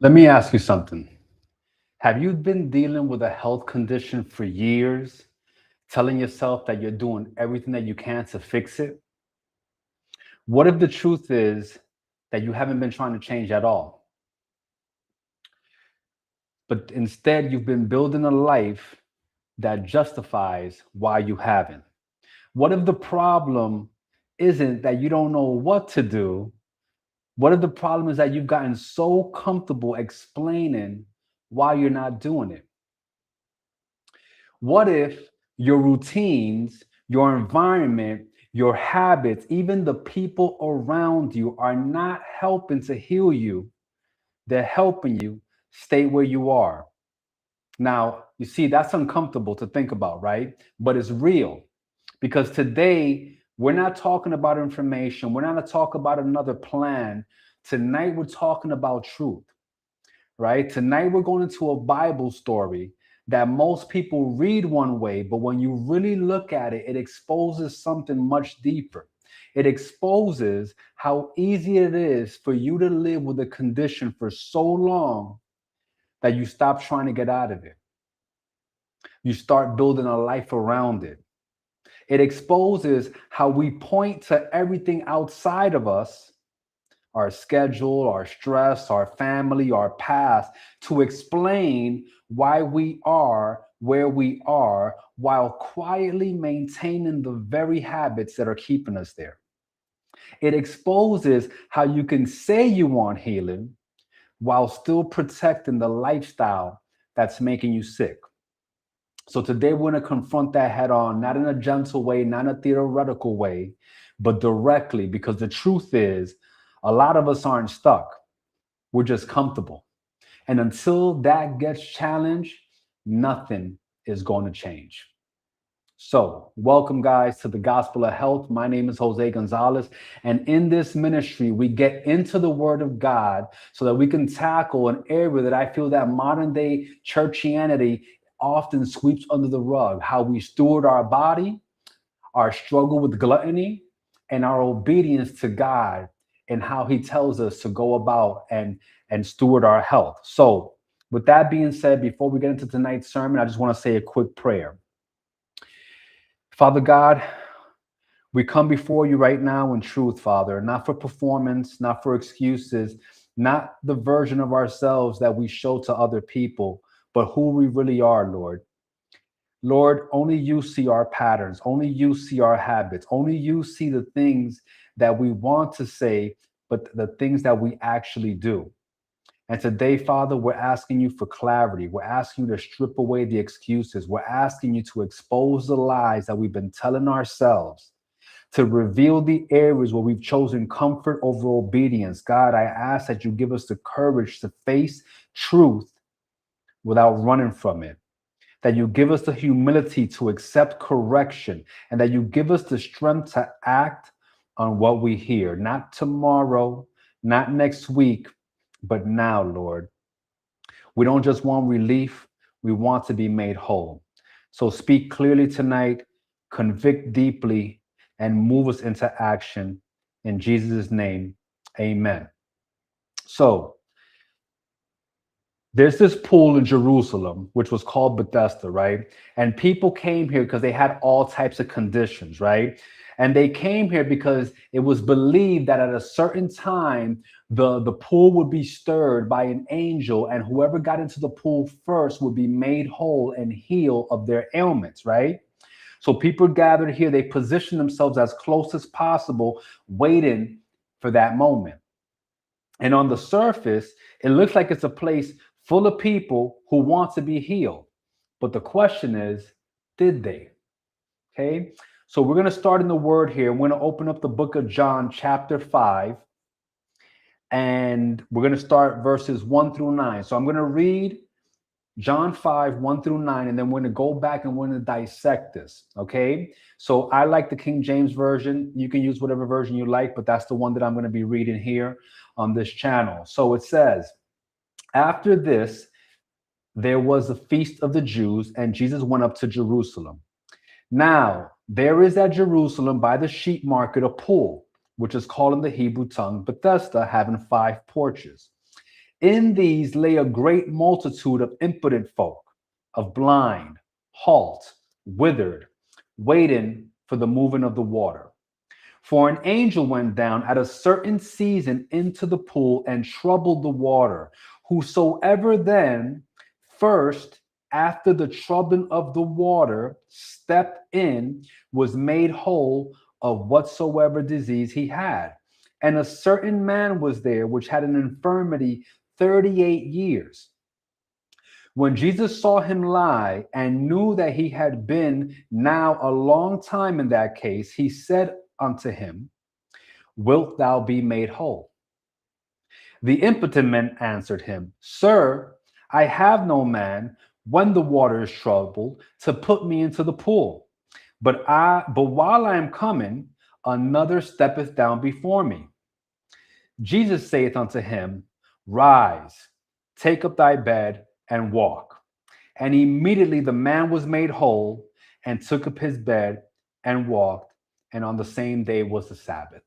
Let me ask you something. Have you been dealing with a health condition for years, telling yourself that you're doing everything that you can to fix it? What if the truth is that you haven't been trying to change at all, but instead you've been building a life that justifies why you haven't? What if the problem isn't that you don't know what to do? What if the problem is that you've gotten so comfortable explaining why you're not doing it? What if your routines, your environment, your habits, even the people around you are not helping to heal you? They're helping you stay where you are. Now, you see, that's uncomfortable to think about, right? But it's real because today we're not talking about information, we're not talking about another plan. Tonight, we're talking about truth, right? Tonight, we're going into a Bible story that most people read one way, but when you really look at it, it exposes something much deeper. It exposes how easy it is for you to live with a condition for so long that you stop trying to get out of it. You start building a life around it. It exposes how we point to everything outside of us, our schedule, our stress, our family, our past, to explain why we are where we are while quietly maintaining the very habits that are keeping us there. It exposes how you can say you want healing while still protecting the lifestyle that's making you sick. So today we're going to confront that head on, not in a gentle way, not in a theoretical way, but directly, because the truth is a lot of us aren't stuck. We're just comfortable. And until that gets challenged, nothing is going to change. So, welcome, guys, to the Gospel of Health. My name is Jose Gonzalez. And in this ministry, we get into the Word of God so that we can tackle an area that I feel that modern day churchianity often sweeps under the rug: how we steward our body, our struggle with gluttony, and our obedience to God, and how He tells us to go about and steward our health. So, with that being said, before we get into tonight's sermon, I just want to say a quick prayer. Father God, we come before you right now in truth, Father, not for performance, not for excuses, not the version of ourselves that we show to other people, but who we really are, Lord. Lord, only you see our patterns. Only you see our habits. Only you see the things that we want to say, but the things that we actually do. And today, Father, we're asking you for clarity. We're asking you to strip away the excuses. We're asking you to expose the lies that we've been telling ourselves, to reveal the areas where we've chosen comfort over obedience. God, I ask that you give us the courage to face truth without running from it, that you give us the humility to accept correction, and that you give us the strength to act on what we hear, not tomorrow, not next week, but now, Lord. We don't just want relief, we want to be made whole. So speak clearly tonight, convict deeply, and move us into action. In Jesus' name, amen. So, there's this pool in Jerusalem, which was called Bethesda, right? And people came here because they had all types of conditions, right? And they came here because it was believed that at a certain time, the pool would be stirred by an angel, and whoever got into the pool first would be made whole and healed of their ailments, right? So people gathered here, they positioned themselves as close as possible, waiting for that moment. And on the surface, it looks like it's a place full of people who want to be healed. But the question is, did they? Okay. So we're going to start in the word here. We're going to open up the book of John, chapter 5, and we're going to start verses 1 through 9. So I'm going to read John 5, 1 through 9, and then we're going to go back and we're going to dissect this. Okay. So I like the King James Version. You can use whatever version you like, but that's the one that I'm going to be reading here on this channel. So it says, after this, there was a feast of the Jews, and Jesus went up to Jerusalem. Now, there is at Jerusalem by the sheep market a pool, which is called in the Hebrew tongue Bethesda, having 5 porches. In these lay a great multitude of impotent folk, of blind, halt, withered, waiting for the moving of the water. For an angel went down at a certain season into the pool and troubled the water. Whosoever then first, after the troubling of the water, stepped in, was made whole of whatsoever disease he had. And a certain man was there which had an infirmity 38 years. When Jesus saw him lie and knew that he had been now a long time in that case, he said unto him, Wilt thou be made whole? The impotent man answered him, Sir, I have no man when the water is troubled to put me into the pool. But while I am coming, another steppeth down before me. Jesus saith unto him, Rise, take up thy bed, and walk. And immediately the man was made whole, and took up his bed, and walked. And on the same day was the Sabbath.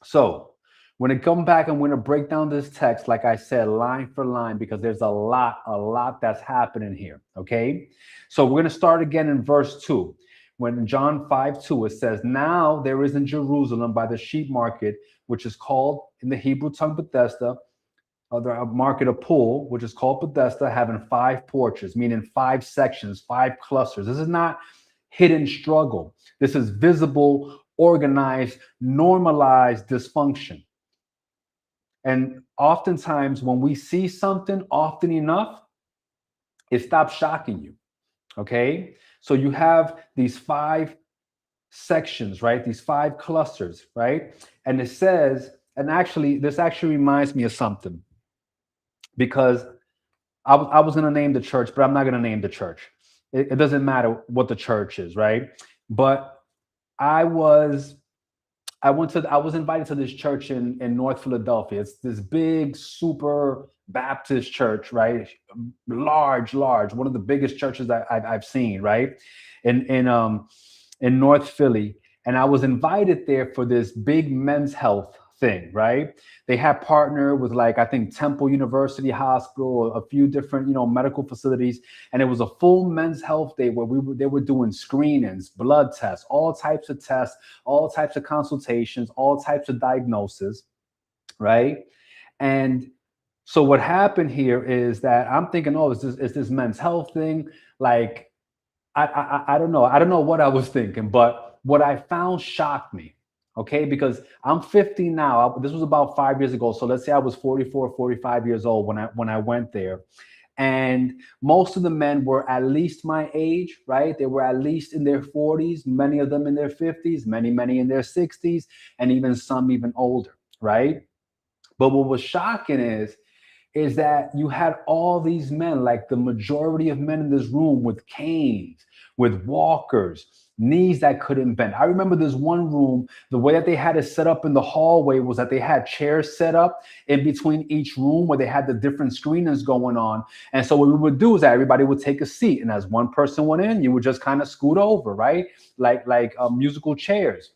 So, when it comes back, I'm going to break down this text, like I said, line for line, because there's a lot that's happening here. Okay. So, we're going to start again in verse 2. When John 5:2, it says, Now there is in Jerusalem by the sheep market, which is called in the Hebrew tongue Bethesda, the market, a pool, which is called Bethesda, having 5 porches, meaning 5 sections, 5 clusters. This is not hidden struggle. This is visible, organized, normalized dysfunction. And oftentimes when we see something often enough, it stops shocking you. Okay. So you have these 5 sections, right? These 5 clusters, right? And it says, and actually, this actually reminds me of something, because I was going to name the church, but I'm not going to name the church. It doesn't matter what the church is, right? But I was invited to this church in North Philadelphia. It's this big, super Baptist church, right? Large, one of the biggest churches I've seen, right? In North Philly. And I was invited there for this big men's health thing, right? They had partnered with, like, I think Temple University Hospital, a few different, medical facilities. And it was a full men's health day where they were doing screenings, blood tests, all types of tests, all types of consultations, all types of diagnoses, right? And so what happened here is that I'm thinking, oh, is this men's health thing? Like, I don't know. I don't know what I was thinking, but what I found shocked me. Okay, because I'm 50 now. This was about 5 years ago. So let's say I was 44, 45 years old when I went there. And most of the men were at least my age, right? They were at least in their 40s, many of them in their 50s, many in their 60s, and even some even older, right? But what was shocking is that you had all these men, like the majority of men in this room, with canes, with walkers, knees that couldn't bend. I remember this one room, the way that they had it set up in the hallway was that they had chairs set up in between each room where they had the different screenings going on. And so what we would do is that everybody would take a seat. And as one person went in, you would just kind of scoot over, right? Like musical chairs.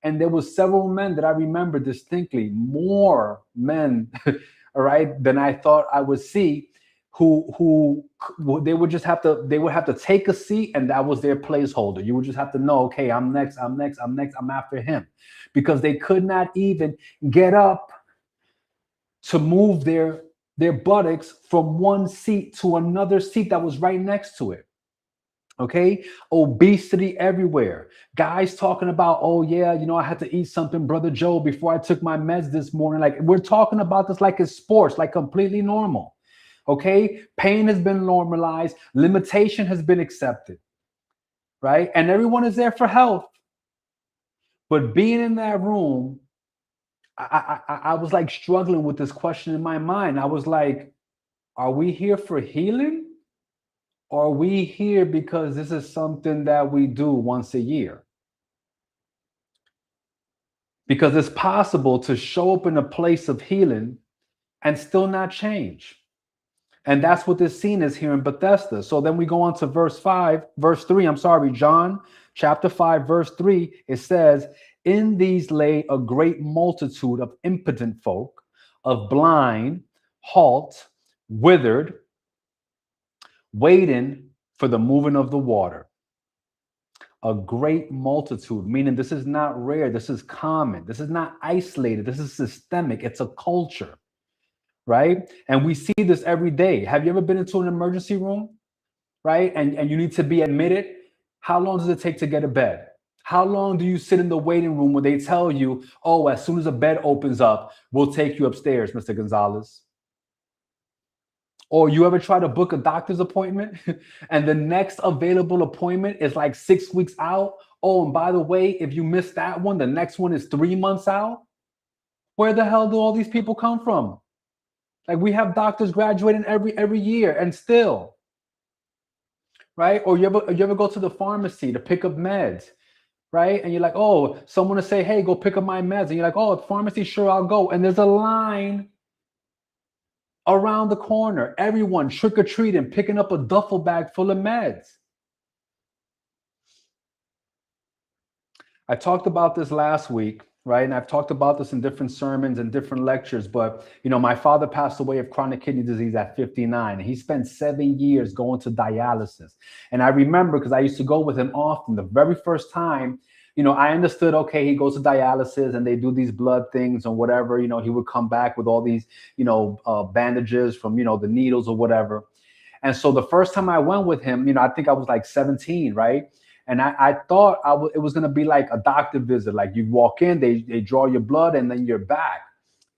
And there was several men that I remember distinctly, more men, all right, than I thought I would see, who they would have to take a seat, and that was their placeholder. You would just have to know, okay, I'm next, I'm after him, because they could not even get up to move their buttocks from one seat to another seat that was right next to it. Okay, obesity everywhere. Guys talking about, oh yeah, I had to eat something, Brother Joe, before I took my meds this morning. Like, we're talking about this like it's sports, like completely normal. Okay, pain has been normalized, limitation has been accepted, right? And everyone is there for health. But being in that room, I was like struggling with this question in my mind. I was like, are we here for healing? Are we here because this is something that we do once a year? Because it's possible to show up in a place of healing and still not change. And that's what this scene is here in Bethesda. So then we go on to verse 3, John chapter 5, verse 3. It says, In these lay a great multitude of impotent folk, of blind, halt, withered, waiting for the moving of the water. A great multitude, meaning this is not rare, this is common, this is not isolated, this is systemic, it's a culture, right? And we see this every day. Have you ever been into an emergency room, right? And you need to be admitted? How long does it take to get a bed? How long do you sit in the waiting room when they tell you, oh, as soon as a bed opens up, we'll take you upstairs, Mr. Gonzalez? Or you ever try to book a doctor's appointment and the next available appointment is like 6 weeks out? Oh, and by the way, if you miss that one, the next one is 3 months out. Where the hell do all these people come from? Like, we have doctors graduating every year and still, right? Or you ever go to the pharmacy to pick up meds, right? And you're like, oh, someone to say, hey, go pick up my meds. And you're like, oh, pharmacy, sure, I'll go. And there's a line around the corner, everyone trick-or-treating, picking up a duffel bag full of meds. I talked about this last week, right? And I've talked about this in different sermons and different lectures, but my father passed away of chronic kidney disease at 59. And he spent 7 years going to dialysis. And I remember, because I used to go with him often, the very first time, I understood, okay, he goes to dialysis and they do these blood things and whatever, he would come back with all these, bandages from, the needles or whatever. And so the first time I went with him, I think I was like 17, right? And I thought it was going to be like a doctor visit. Like, you walk in, they draw your blood and then you're back.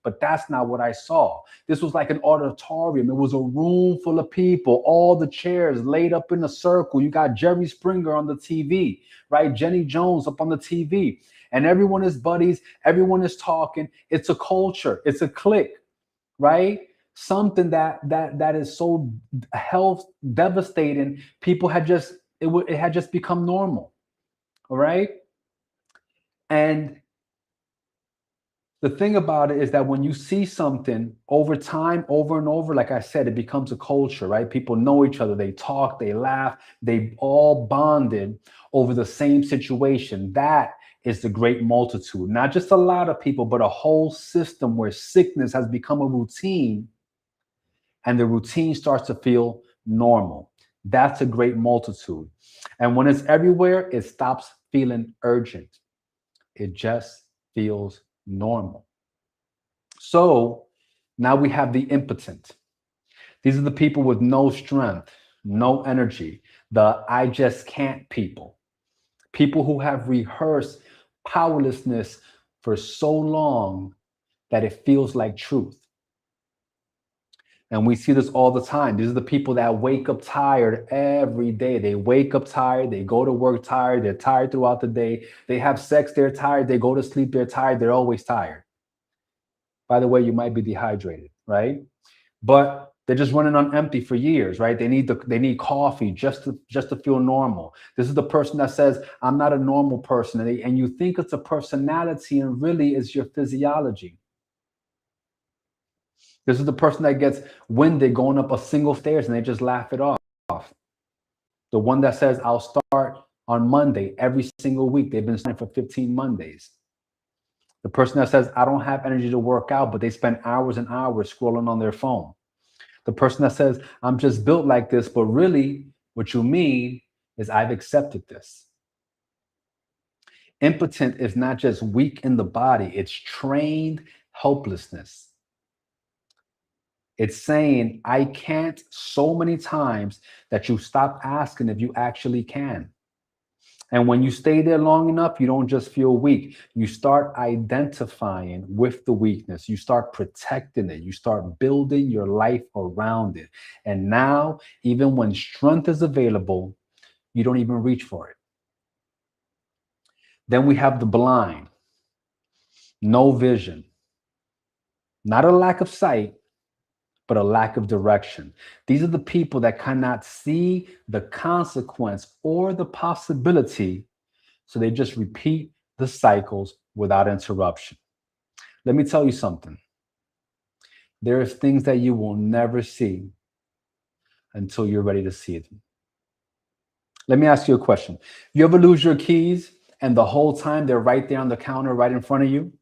But that's not what I saw. This was like an auditorium. It was a room full of people, all the chairs laid up in a circle. You got Jerry Springer on the TV, right? Jenny Jones up on the TV. And everyone is buddies. Everyone is talking. It's a culture. It's a clique, right? Something that is so health devastating. People had just, it had just become normal. All right. And the thing about it is that when you see something over time, over and over, like I said, it becomes a culture, right? People know each other. They talk, they laugh, they all bonded over the same situation. That is the great multitude. Not just a lot of people, but a whole system where sickness has become a routine and the routine starts to feel normal. That's a great multitude. And when it's everywhere, it stops feeling urgent. It just feels normal. So now we have the impotent. These are the people with no strength, no energy, the I just can't people. People who have rehearsed powerlessness for so long that it feels like truth. And we see this all the time. These are the people that wake up tired every day. They wake up tired. They go to work tired. They're tired throughout the day. They have sex. They're tired. They go to sleep. They're tired. They're always tired. By the way, you might be dehydrated, right? But they're just running on empty for years, right? They need coffee just to feel normal. This is the person that says, I'm not a normal person. And you think it's a personality, and really it's your physiology. This is the person that gets winded going up a single stairs and they just laugh it off. The one that says, I'll start on Monday every single week. They've been starting for 15 Mondays. The person that says, I don't have energy to work out, but they spend hours and hours scrolling on their phone. The person that says, I'm just built like this, but really what you mean is I've accepted this. Impotent is not just weak in the body, it's trained helplessness. It's saying, I can't so many times that you stop asking if you actually can. And when you stay there long enough, you don't just feel weak. You start identifying with the weakness. You start protecting it. You start building your life around it. And now, even when strength is available, you don't even reach for it. Then we have the blind. No vision. Not a lack of sight, but a lack of direction. These are the people that cannot see the consequence or the possibility, so they just repeat the cycles without interruption. Let me tell you something. There are things that you will never see until you're ready to see them. Let me ask you a question. You ever lose your keys and the whole time they're right there on the counter right in front of you?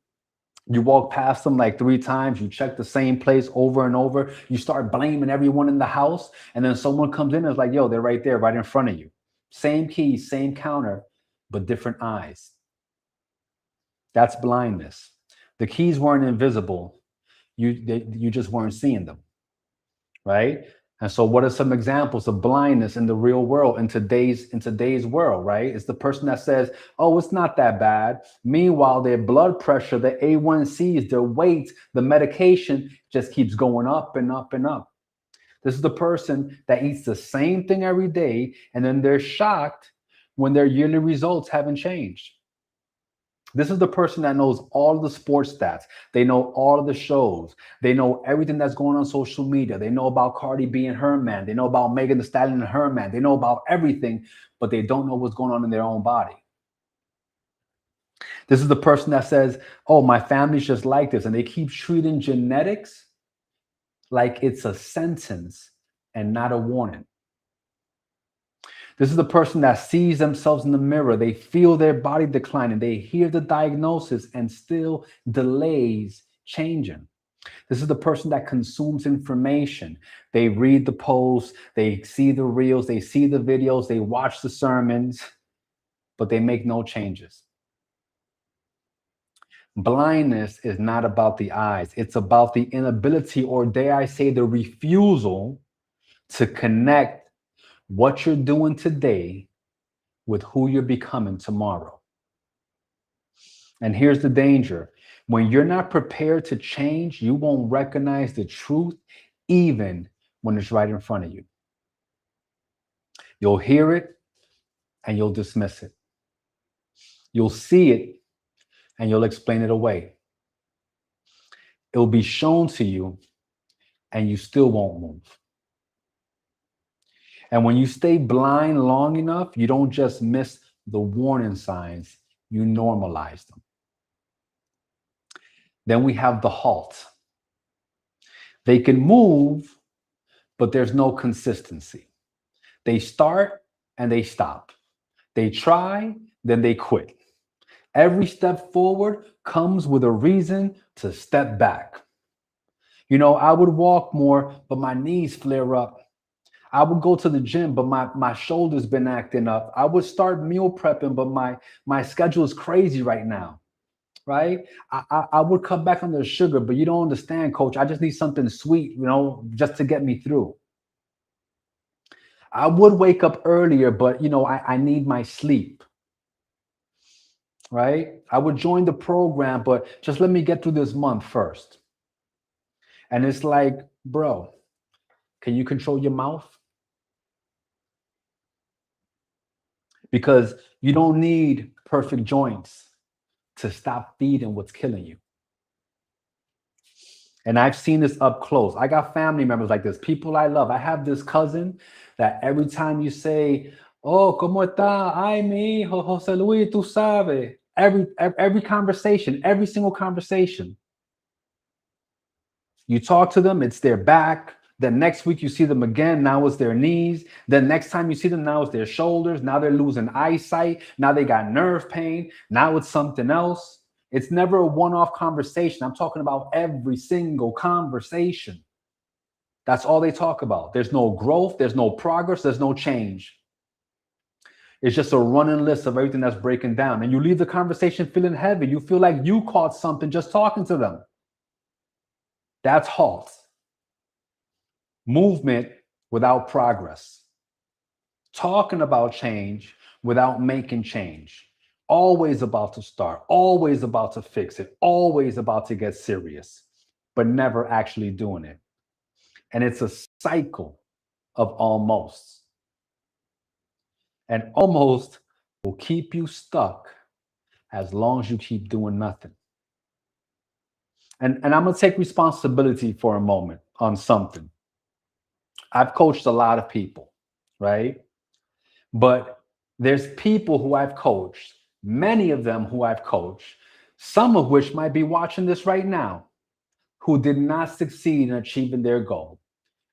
You walk past them like 3 times, you check the same place over and over, you start blaming everyone in the house, and then someone comes in and is like, yo, they're right there, right in front of you. Same keys, same counter, but different eyes. That's blindness. The keys weren't invisible. You just weren't seeing them, right? And so what are some examples of blindness in the real world, in today's world, right? It's the person that says, oh, it's not that bad. Meanwhile, their blood pressure, the A1Cs, their weight, the medication just keeps going up and up and up. This is the person that eats the same thing every day, and then they're shocked when their yearly results haven't changed. This is the person that knows all of the sports stats. They know all of the shows. They know everything that's going on social media. They know about Cardi B and her man. They know about Megan Thee Stallion and her man. They know about everything, but they don't know what's going on in their own body. This is the person that says, oh, my family's just like this. And they keep treating genetics like it's a sentence and not a warning. This is the person that sees themselves in the mirror. They feel their body declining. They hear the diagnosis and still delays changing. This is the person that consumes information. They read the posts, they see the reels, they see the videos, they watch the sermons, but they make no changes. Blindness is not about the eyes. It's about the inability, or dare I say, the refusal to connect what you're doing today with who you're becoming tomorrow. And here's the danger. When you're not prepared to change, you won't recognize the truth even when it's right in front of you. You'll hear it and you'll dismiss it. You'll see it and you'll explain it away. It'll be shown to you and you still won't move. And when you stay blind long enough, you don't just miss the warning signs, you normalize them. Then we have the halt. They can move, but there's no consistency. They start and they stop. They try, then they quit. Every step forward comes with a reason to step back. I would walk more, but my knees flare up. I would go to the gym, but my shoulders been acting up. I would start meal prepping, but my schedule is crazy right now, right? I would cut back on the sugar, but you don't understand, coach. I just need something sweet, just to get me through. I would wake up earlier, but I need my sleep, right? I would join the program, but just let me get through this month first. And it's like, bro, can you control your mouth? Because you don't need perfect joints to stop feeding what's killing you. And I've seen this up close. I got family members like this, people I love. I have this cousin that every time you say, oh, ¿cómo está? Ay, mi hijo, José Luis, tú sabes. Every conversation, every single conversation, you talk to them, it's their back. Then next week you see them again, now it's their knees. Then next time you see them, now it's their shoulders. Now they're losing eyesight. Now they got nerve pain. Now it's something else. It's never a one-off conversation. I'm talking about every single conversation. That's all they talk about. There's no growth, there's no progress, there's no change. It's just a running list of everything that's breaking down. And you leave the conversation feeling heavy. You feel like you caught something just talking to them. That's halt. Movement without progress. Talking about change without making change. Always about to start, always about to fix it, always about to get serious, but never actually doing it. And it's a cycle of almost. And almost will keep you stuck as long as you keep doing nothing. And I'm going to take responsibility for a moment on something. I've coached a lot of people, right? But there's people who I've coached, many of them who I've coached, some of which might be watching this right now, who did not succeed in achieving their goal,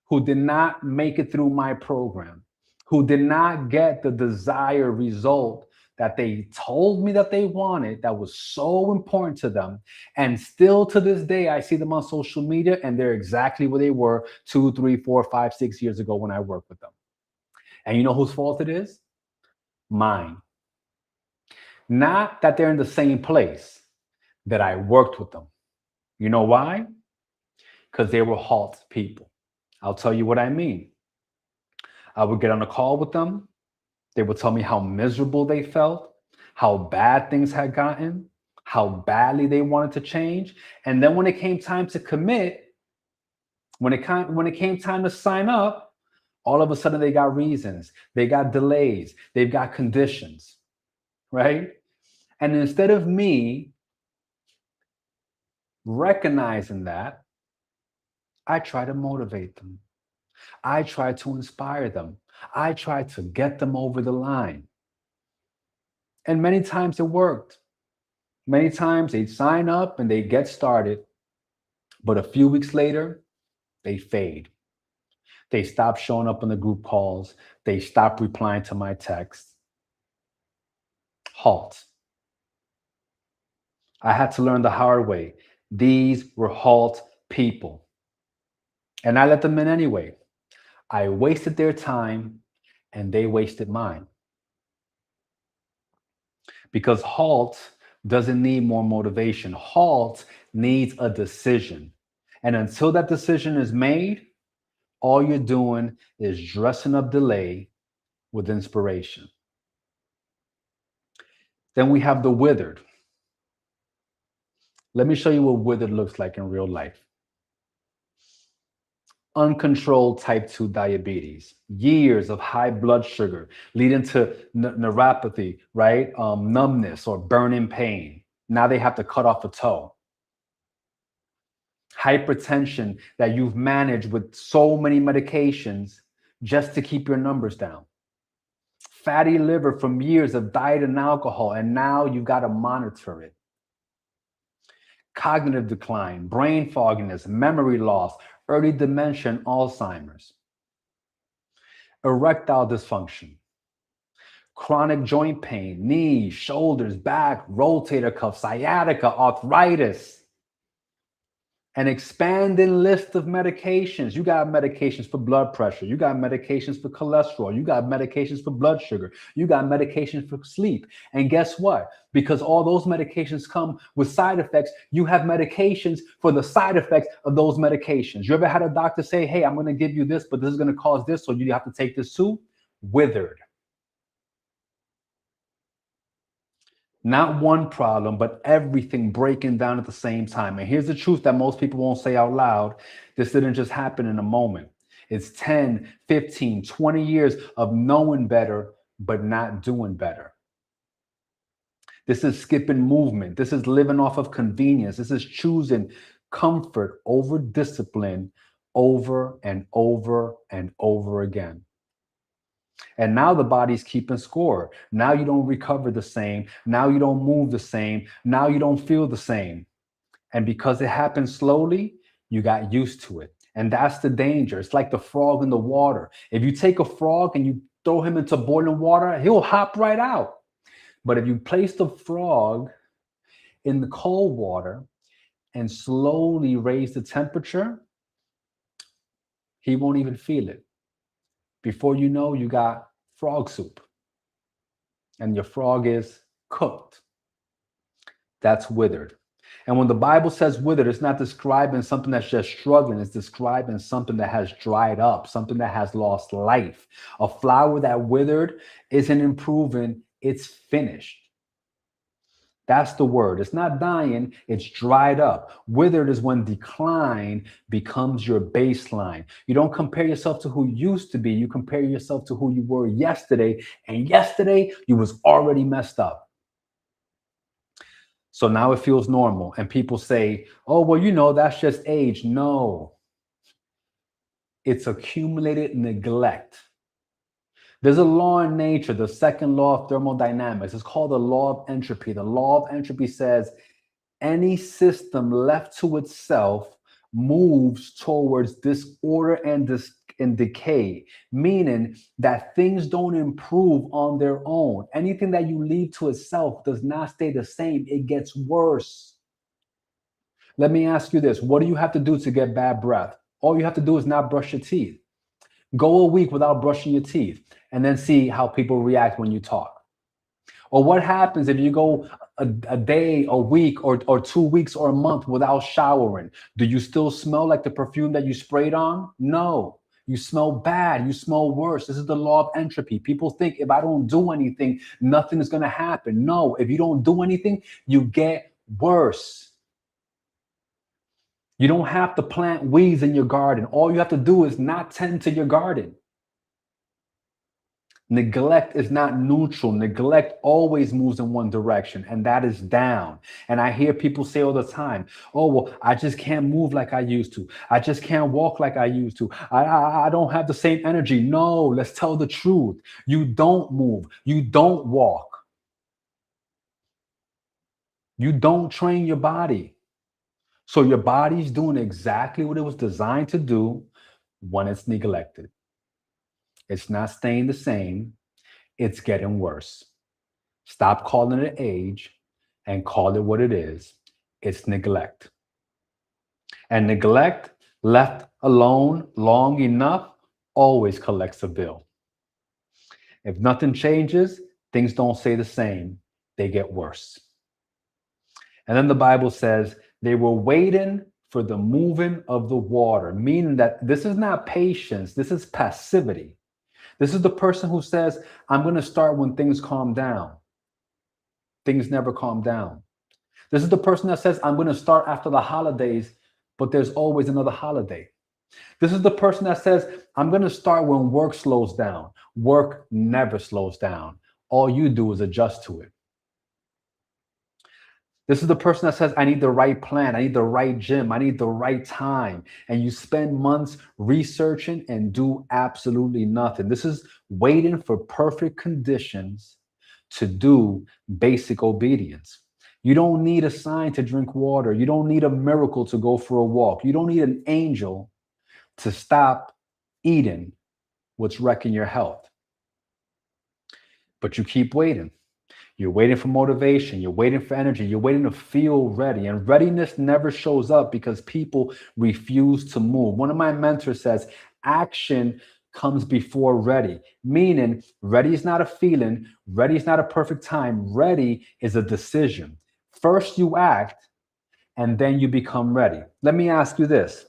who did not make it through my program, who did not get the desired result that they told me that they wanted, that was so important to them. And still to this day, I see them on social media and they're exactly where they were 2, 3, 4, 5, 6 years ago when I worked with them. And you know whose fault it is? Mine. Not that they're in the same place, that I worked with them. You know why? Because they were halt people. I'll tell you what I mean. I would get on a call with them. They would tell me how miserable they felt, how bad things had gotten, how badly they wanted to change. And then when it came time to commit, when it came time to sign up, all of a sudden they got reasons, they got delays, they've got conditions, right? And instead of me recognizing that, I try to motivate them. I try to inspire them. I try to get them over the line. And many times it worked. Many times they sign up and they get started, but a few weeks later, they fade. They stop showing up on the group calls. They stop replying to my texts. Halt. I had to learn the hard way. These were halt people. And I let them in anyway. I wasted their time and they wasted mine. Because halt doesn't need more motivation. Halt needs a decision. And until that decision is made, all you're doing is dressing up delay with inspiration. Then we have the withered. Let me show you what withered looks like in real life. Uncontrolled type 2 diabetes, years of high blood sugar leading to neuropathy, right? Numbness or burning pain. Now they have to cut off a toe. Hypertension that you've managed with so many medications just to keep your numbers down. Fatty liver from years of diet and alcohol, and now you've got to monitor it. Cognitive decline, brain fogginess, memory loss, early dementia, and Alzheimer's. Erectile dysfunction, chronic joint pain, knees, shoulders, back, rotator cuff, sciatica, arthritis. An expanding list of medications. You got medications for blood pressure. You got medications for cholesterol. You got medications for blood sugar. You got medications for sleep. And guess what? Because all those medications come with side effects, you have medications for the side effects of those medications. You ever had a doctor say, hey, I'm going to give you this, but this is going to cause this, so you have to take this too? Withered. Not one problem, but everything breaking down at the same time. And here's the truth that most people won't say out loud. This didn't just happen in a moment. It's 10, 15, 20 years of knowing better, but not doing better. This is skipping movement. This is living off of convenience. This is choosing comfort over discipline over and over and over again. And now the body's keeping score. Now you don't recover the same. Now you don't move the same. Now you don't feel the same. And because it happens slowly, you got used to it. And that's the danger. It's like the frog in the water. If you take a frog and you throw him into boiling water, he'll hop right out. But if you place the frog in the cold water and slowly raise the temperature, he won't even feel it. Before you know, you got frog soup and your frog is cooked. That's withered. And when the Bible says withered, it's not describing something that's just struggling. It's describing something that has dried up, something that has lost life. A flower that withered isn't improving, it's finished. That's the word. It's not dying, it's dried up. Withered is when decline becomes your baseline. You don't compare yourself to who you used to be. You compare yourself to who you were yesterday. And yesterday, you was already messed up. So now it feels normal. And people say, oh, well, you know, that's just age. No. It's accumulated neglect. There's a law in nature, the second law of thermodynamics. It's called the law of entropy. The law of entropy says any system left to itself moves towards disorder and and decay, meaning that things don't improve on their own. Anything that you leave to itself does not stay the same, it gets worse. Let me ask you this: what do you have to do to get bad breath? All you have to do is not brush your teeth. Go a week without brushing your teeth and then see how people react when you talk. Or what happens if you go a day, a week, or 2 weeks or a month without showering? Do you still smell like the perfume that you sprayed on? No. You smell bad. You smell worse. This is the law of entropy. People think if I don't do anything, nothing is going to happen. No, if you don't do anything, you get worse. You don't have to plant weeds in your garden. All you have to do is not tend to your garden. Neglect is not neutral. Neglect always moves in one direction, and that is down. And I hear people say all the time, oh, well, I just can't move like I used to. I just can't walk like I used to. I don't have the same energy. No, let's tell the truth. You don't move. You don't walk. You don't train your body. So your body's doing exactly what it was designed to do when it's neglected. It's not staying the same. It's getting worse. Stop calling it age and call it what it is. It's neglect. And neglect, left alone long enough, always collects a bill. If nothing changes, things don't stay the same. They get worse. And then the Bible says they were waiting for the moving of the water, meaning that this is not patience, this is passivity. This is the person who says, I'm going to start when things calm down. Things never calm down. This is the person that says, I'm going to start after the holidays, but there's always another holiday. This is the person that says, I'm going to start when work slows down. Work never slows down. All you do is adjust to it. This is the person that says, I need the right plan. I need the right gym. I need the right time. And you spend months researching and do absolutely nothing. This is waiting for perfect conditions to do basic obedience. You don't need a sign to drink water. You don't need a miracle to go for a walk. You don't need an angel to stop eating what's wrecking your health. But you keep waiting. You're waiting for motivation. You're waiting for energy. You're waiting to feel ready. And readiness never shows up because people refuse to move. One of my mentors says, action comes before ready, meaning ready is not a feeling. Ready is not a perfect time. Ready is a decision. First you act, and then you become ready. Let me ask you this.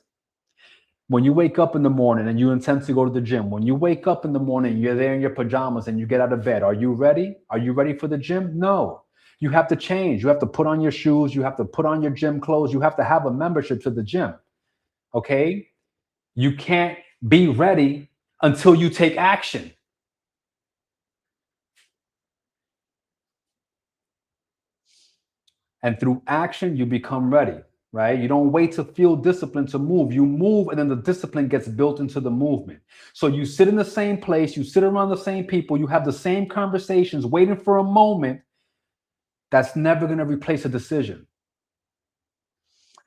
When you wake up in the morning and you intend to go to the gym, when you wake up in the morning, you're there in your pajamas and you get out of bed. Are you ready? Are you ready for the gym? No. You have to change. You have to put on your shoes. You have to put on your gym clothes. You have to have a membership to the gym. Okay? You can't be ready until you take action. And through action, you become ready. Right? You don't wait to feel discipline to move. You move, and then the discipline gets built into the movement. So you sit in the same place, you sit around the same people, you have the same conversations, waiting for a moment that's never going to replace a decision.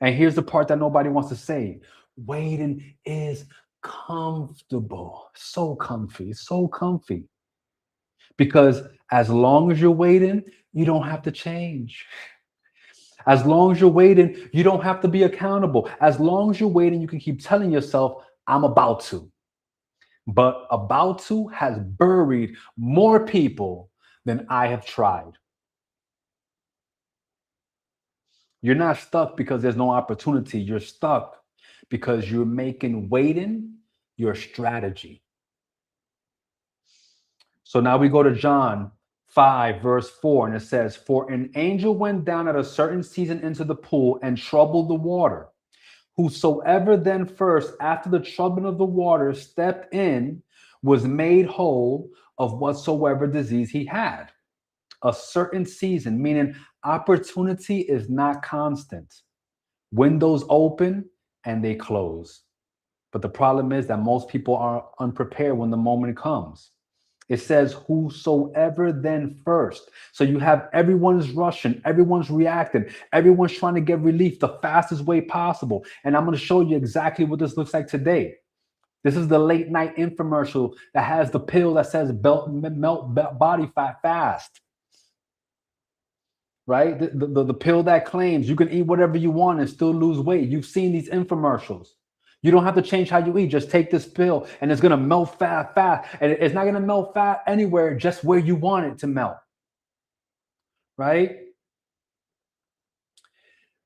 And here's the part that nobody wants to say. Waiting is comfortable. So comfy. So comfy. Because as long as you're waiting, you don't have to change. As long as you're waiting, you don't have to be accountable. As long as you're waiting, you can keep telling yourself, I'm about to. But about to has buried more people than I have tried. You're not stuck because there's no opportunity. You're stuck because you're making waiting your strategy. So now we go to John 5, verse 4, and it says, for an angel went down at a certain season into the pool and troubled the water. Whosoever then first, after the troubling of the water, stepped in, was made whole of whatsoever disease he had. A certain season, meaning opportunity is not constant. Windows open and they close. But the problem is that most people are unprepared when the moment comes. It says, whosoever then first. So you have everyone's rushing, everyone's reacting, everyone's trying to get relief the fastest way possible. And I'm going to show you exactly what this looks like today. This is the late night infomercial that has the pill that says melt body fat fast, right? The pill that claims you can eat whatever you want and still lose weight. You've seen these infomercials. You don't have to change how you eat. Just take this pill and it's going to melt fat fast. And it's not going to melt fat anywhere, just where you want it to melt, right?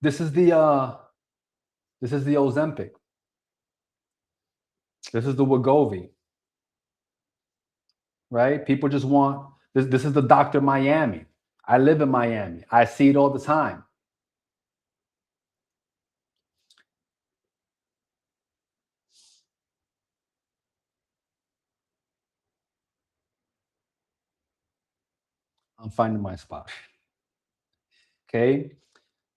This is the Ozempic. This is the Wegovy, right? People just want this. This is the Dr. Miami. I live in Miami. I see it all the time. I'm finding my spot. Okay.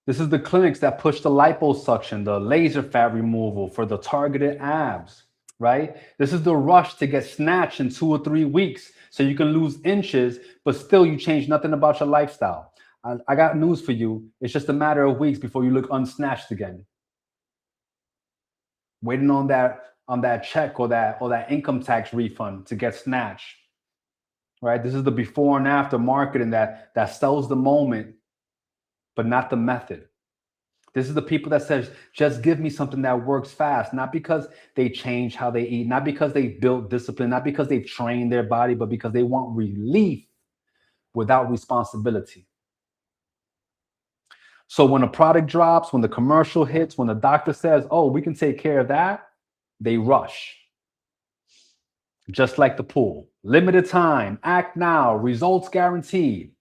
This is the clinics that push the liposuction, the laser fat removal for the targeted abs, right? This is the rush to get snatched in 2 or 3 weeks so you can lose inches, but still you change nothing about your lifestyle. I got news for you. It's just a matter of weeks before you look unsnatched again. Waiting on that check or that income tax refund to get snatched, right? This is the before and after marketing that sells the moment, but not the method. This is the people that says, just give me something that works fast, not because they change how they eat, not because they built discipline, not because they've trained their body, but because they want relief without responsibility. So when a product drops, when the commercial hits, when the doctor says, oh, we can take care of that, they rush. Just like the pool. Limited time, act now, results guaranteed.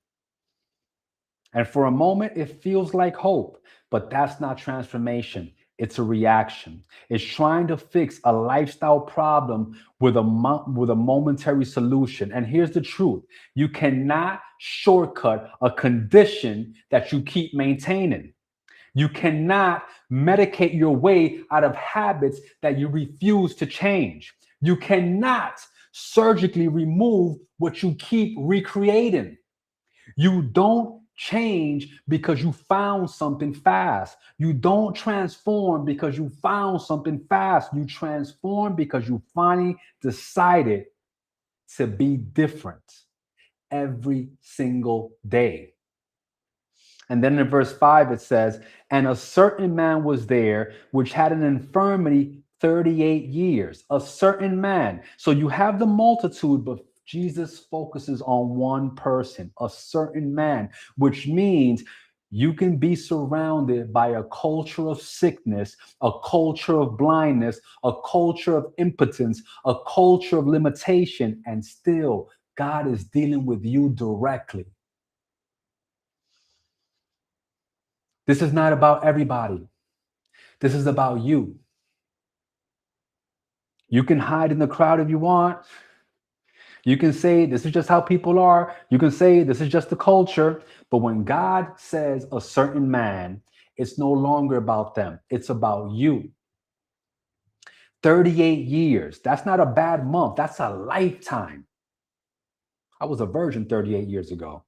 And for a moment, it feels like hope, but that's not transformation. It's a reaction. It's trying to fix a lifestyle problem with a momentary solution. And here's the truth. You cannot shortcut a condition that you keep maintaining. You cannot medicate your way out of habits that you refuse to change. You cannot surgically remove what you keep recreating. You don't change because you found something fast. You don't transform because you found something fast. You transform because you finally decided to be different every single day. And then in verse 5, it says, and a certain man was there which had an infirmity 38 years. A certain man. So you have the multitude, but Jesus focuses on one person, a certain man, which means you can be surrounded by a culture of sickness, a culture of blindness, a culture of impotence, a culture of limitation, and still God is dealing with you directly. This is not about everybody. This is about you. You can hide in the crowd if you want. You can say this is just how people are. You can say this is just the culture. But when God says a certain man, it's no longer about them. It's about you. 38 years. That's not a bad month. That's a lifetime. I was a virgin 38 years ago.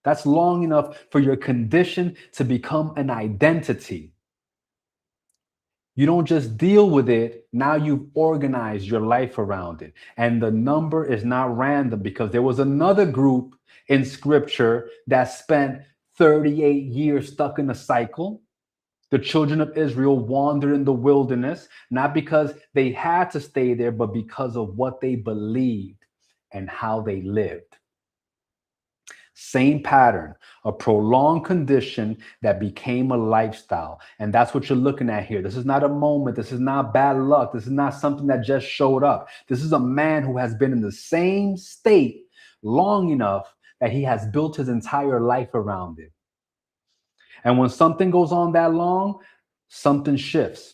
That's long enough for your condition to become an identity. You don't just deal with it. Now you've organized your life around it. And the number is not random because there was another group in scripture that spent 38 years stuck in a cycle. The children of Israel wandered in the wilderness, not because they had to stay there, but because of what they believed and how they lived. Same pattern, a prolonged condition that became a lifestyle. And that's what you're looking at here. This is not a moment. This is not bad luck. This is not something that just showed up. This is a man who has been in the same state long enough that he has built his entire life around it. And when something goes on that long, something shifts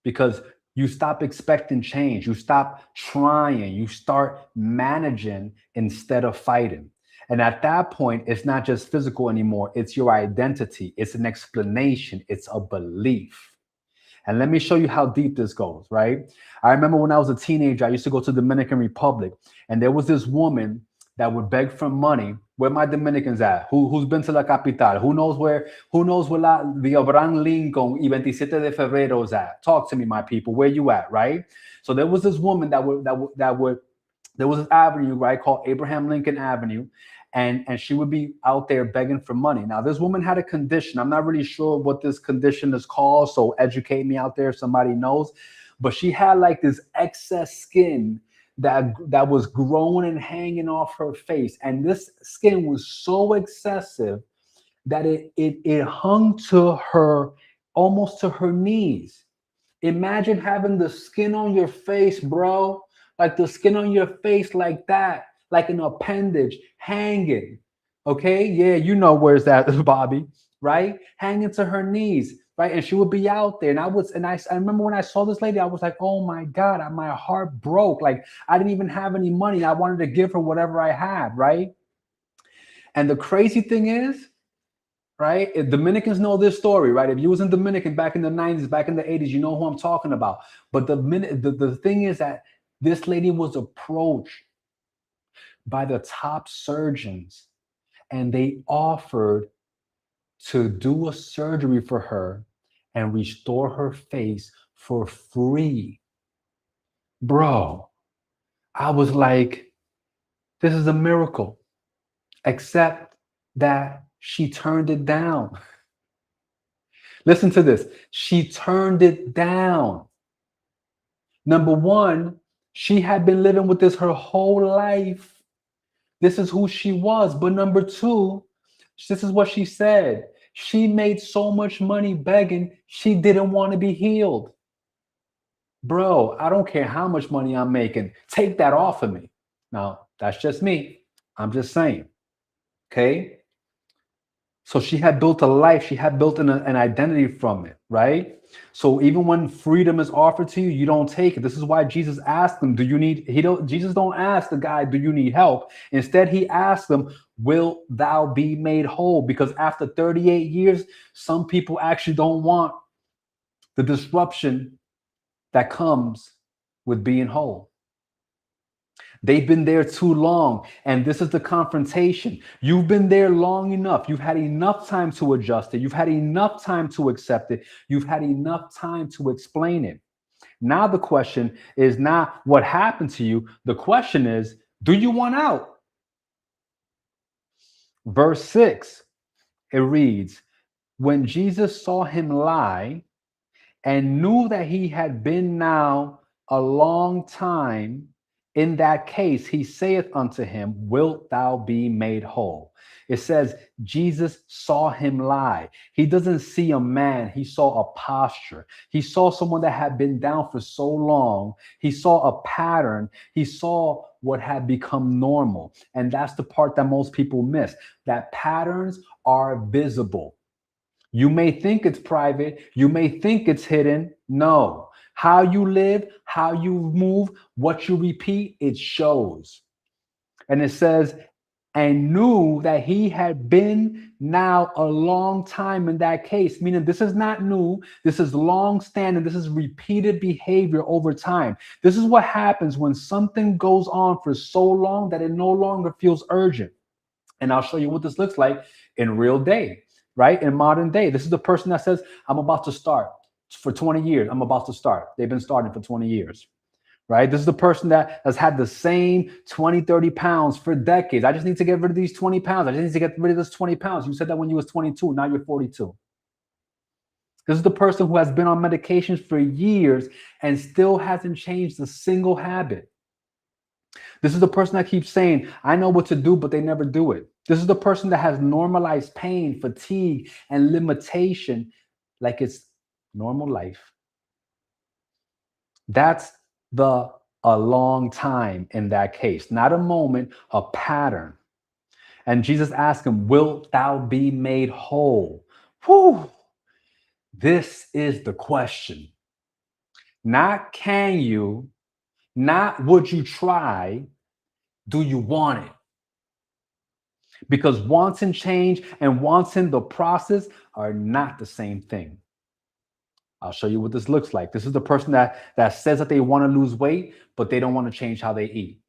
because you stop expecting change. You stop trying. You start managing instead of fighting. And at that point, it's not just physical anymore. It's your identity. It's an explanation. It's a belief. And let me show you how deep this goes, right? I remember when I was a teenager, I used to go to the Dominican Republic, and there was this woman that would beg for money Where my Dominicans at? Who's been to La Capital? Who knows where the Abraham Lincoln y 27 de Febrero is at? Talk to me, my people. Where you at, right? So there was this woman that would there was this avenue, right, called Abraham Lincoln Avenue, and she would be out there begging for money. Now, this woman had a condition. I'm not really sure what this condition is called, so educate me out there if somebody knows. But she had like this excess skin that was growing and hanging off her face, and this skin was so excessive that it hung to her, almost to her knees. Imagine having the skin on your face, bro. Like the skin on your face, like that, like an appendage hanging. Okay. Yeah, you know where's that, Bobby, right? Hanging to her knees, right? And she would be out there. And I remember when I saw this lady, I was like, oh my God, my heart broke. Like I didn't even have any money. I wanted to give her whatever I had, right? And the crazy thing is, right? If Dominicans know this story, right? If you was in Dominican back in the 90s, back in the 80s, you know who I'm talking about. But the thing is that this lady was approached by the top surgeons, and they offered to do a surgery for her and restore her face for free. Bro, I was like, this is a miracle, except that she turned it down. Listen to this. She turned it down. Number one, she had been living with this her whole life. This is who she was. But number two, this is what she said. She made so much money begging, she didn't want to be healed. Bro, I don't care how much money I'm making. Take that off of me. Now, that's just me. I'm just saying. Okay. So she had built a life, she had built an identity from it, right? So even when freedom is offered to you, you don't take it. This is why Jesus asked them, do you need, Jesus don't ask the guy, do you need help? Instead, he asked them, will thou be made whole? Because after 38 years, some people actually don't want the disruption that comes with being whole. They've been there too long. And this is the confrontation. You've been there long enough. You've had enough time to adjust it. You've had enough time to accept it. You've had enough time to explain it. Now the question is not what happened to you. The question is, do you want out? Verse 6, it reads, when Jesus saw him lie and knew that he had been now a long time in that case, he saith unto him, wilt thou be made whole? It says Jesus saw him lie. He doesn't see a man. He saw a posture. He saw someone that had been down for so long. He saw a pattern. He saw what had become normal. And that's the part that most people miss, that patterns are visible. You may think it's private. You may think it's hidden. No. How you live, how you move, what you repeat, it shows. And it says, and knew that he had been now a long time in that case, meaning this is not new. This is long standing. This is repeated behavior over time. This is what happens when something goes on for so long that it no longer feels urgent. And I'll show you what this looks like in real day, right? In modern day. This is the person that says, I'm about to start for 20 years. I'm about to start. They've been starting for 20 years, right? This is the person that has had the same 20, 30 pounds for decades. I just need to get rid of these 20 pounds. I just need to get rid of this 20 pounds. You said that when you was 22. Now you're 42. This is the person who has been on medications for years and still hasn't changed a single habit. This is the person that keeps saying, I know what to do, but they never do it. This is the person that has normalized pain, fatigue, and limitation like it's normal life. That's a long time in that case, not a moment, a pattern. And Jesus asked him, wilt thou be made whole? Whew. This is the question. Not can you, not would you try, do you want it? Because wanting change and wanting the process are not the same thing. I'll show you what this looks like. This is the person that says that they want to lose weight, but they don't want to change how they eat.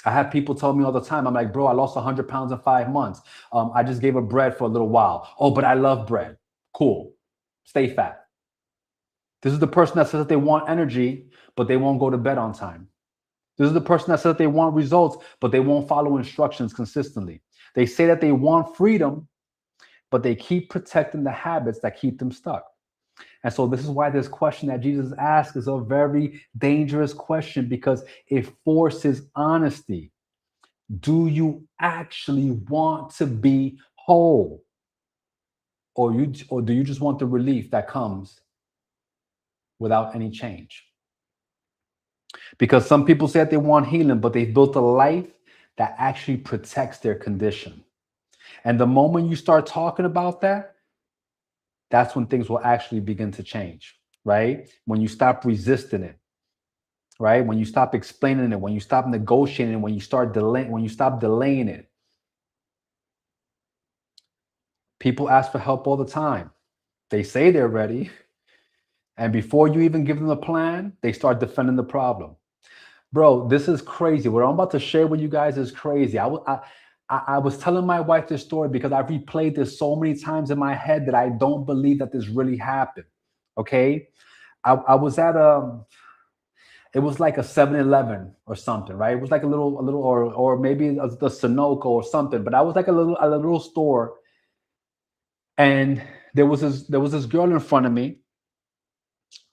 I have people tell me all the time, I'm like, bro, I lost 100 pounds in 5 months. I just gave up bread for a little while. Oh, but I love bread. Cool. Stay fat. This is the person that says that they want energy, but they won't go to bed on time. This is the person that says that they want results, but they won't follow instructions consistently. They say that they want freedom, but they keep protecting the habits that keep them stuck. And so this is why this question that Jesus asks is a very dangerous question, because it forces honesty. Do you actually want to be whole? Or do you just want the relief that comes without any change? Because some people say that they want healing, but they've built a life that actually protects their condition. And the moment you start talking about that, that's when things will actually begin to change, right? When you stop resisting it, right? When you stop explaining it, when you stop negotiating, when you start delaying, when you stop delaying it. People ask for help all the time. They say they're ready. And before you even give them a plan, they start defending the problem. Bro, this is crazy. What I'm about to share with you guys is crazy. I was telling my wife this story because I've replayed this so many times in my head that I don't believe that this really happened. Okay. I was at it was like a 7-Eleven or something, right? It was like a little, or maybe the Sunoco or something, but I was like a little store. And there was this girl in front of me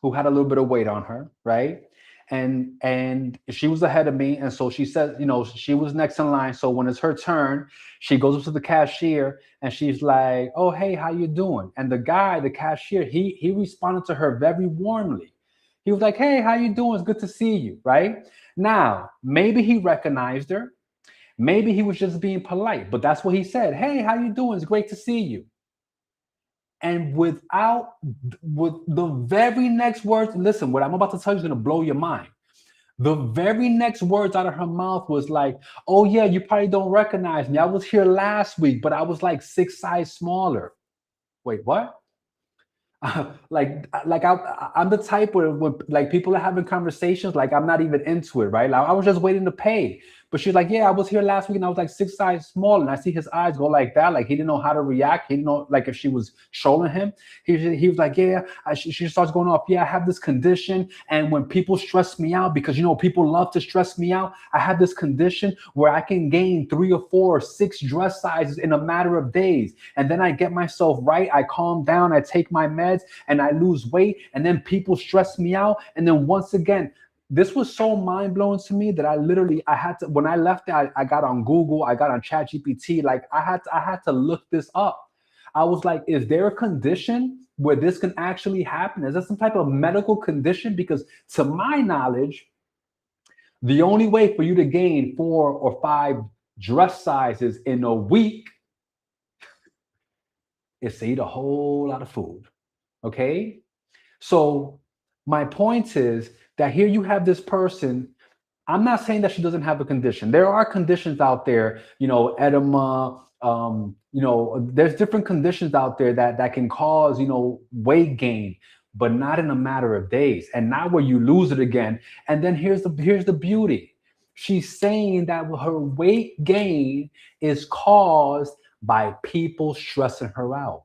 who had a little bit of weight on her, right? And she was ahead of me, and so she said, she was next in line. So when it's her turn, she goes up to the cashier and she's like, "Oh, hey, how you doing?" And the cashier, he responded to her very warmly. He was like, "Hey, how you doing? It's good to see you." Right? Now, maybe he recognized her, maybe he was just being polite, but that's what he said. "Hey, how you doing? It's great to see you." And with the very next words, listen, what I'm about to tell you is going to blow your mind. The very next words out of her mouth was like, "Oh yeah, you probably don't recognize me. I was here last week, but I was like 6 size smaller." Wait, what? I'm the type where when like people are having conversations, like I'm not even into it, right? Like I was just waiting to pay. But she's like, "Yeah, I was here last week and I was like 6 size small." And I see his eyes go like that, like he didn't know how to react. He didn't know like if she was trolling him. He was like, "Yeah." She starts going off, "Yeah, I have this condition, and when people stress me out, because people love to stress me out, I have this condition where I can gain 3 or 4 or 6 dress sizes in a matter of days, and then I get myself right. I calm down. I take my meds." And I lose weight, and then people stress me out. And then once again, this was so mind-blowing to me that I had to, when I left it, I got on Google, I got on ChatGPT, like I had to look this up. I was like, is there a condition where this can actually happen? Is there some type of medical condition? Because to my knowledge, the only way for you to gain 4 or 5 dress sizes in a week is to eat a whole lot of food. Okay. So my point is that here you have this person. I'm not saying that she doesn't have a condition. There are conditions out there, edema. There's different conditions out there that can cause, weight gain, but not in a matter of days, and not where you lose it again. And then here's the beauty. She's saying that her weight gain is caused by people stressing her out.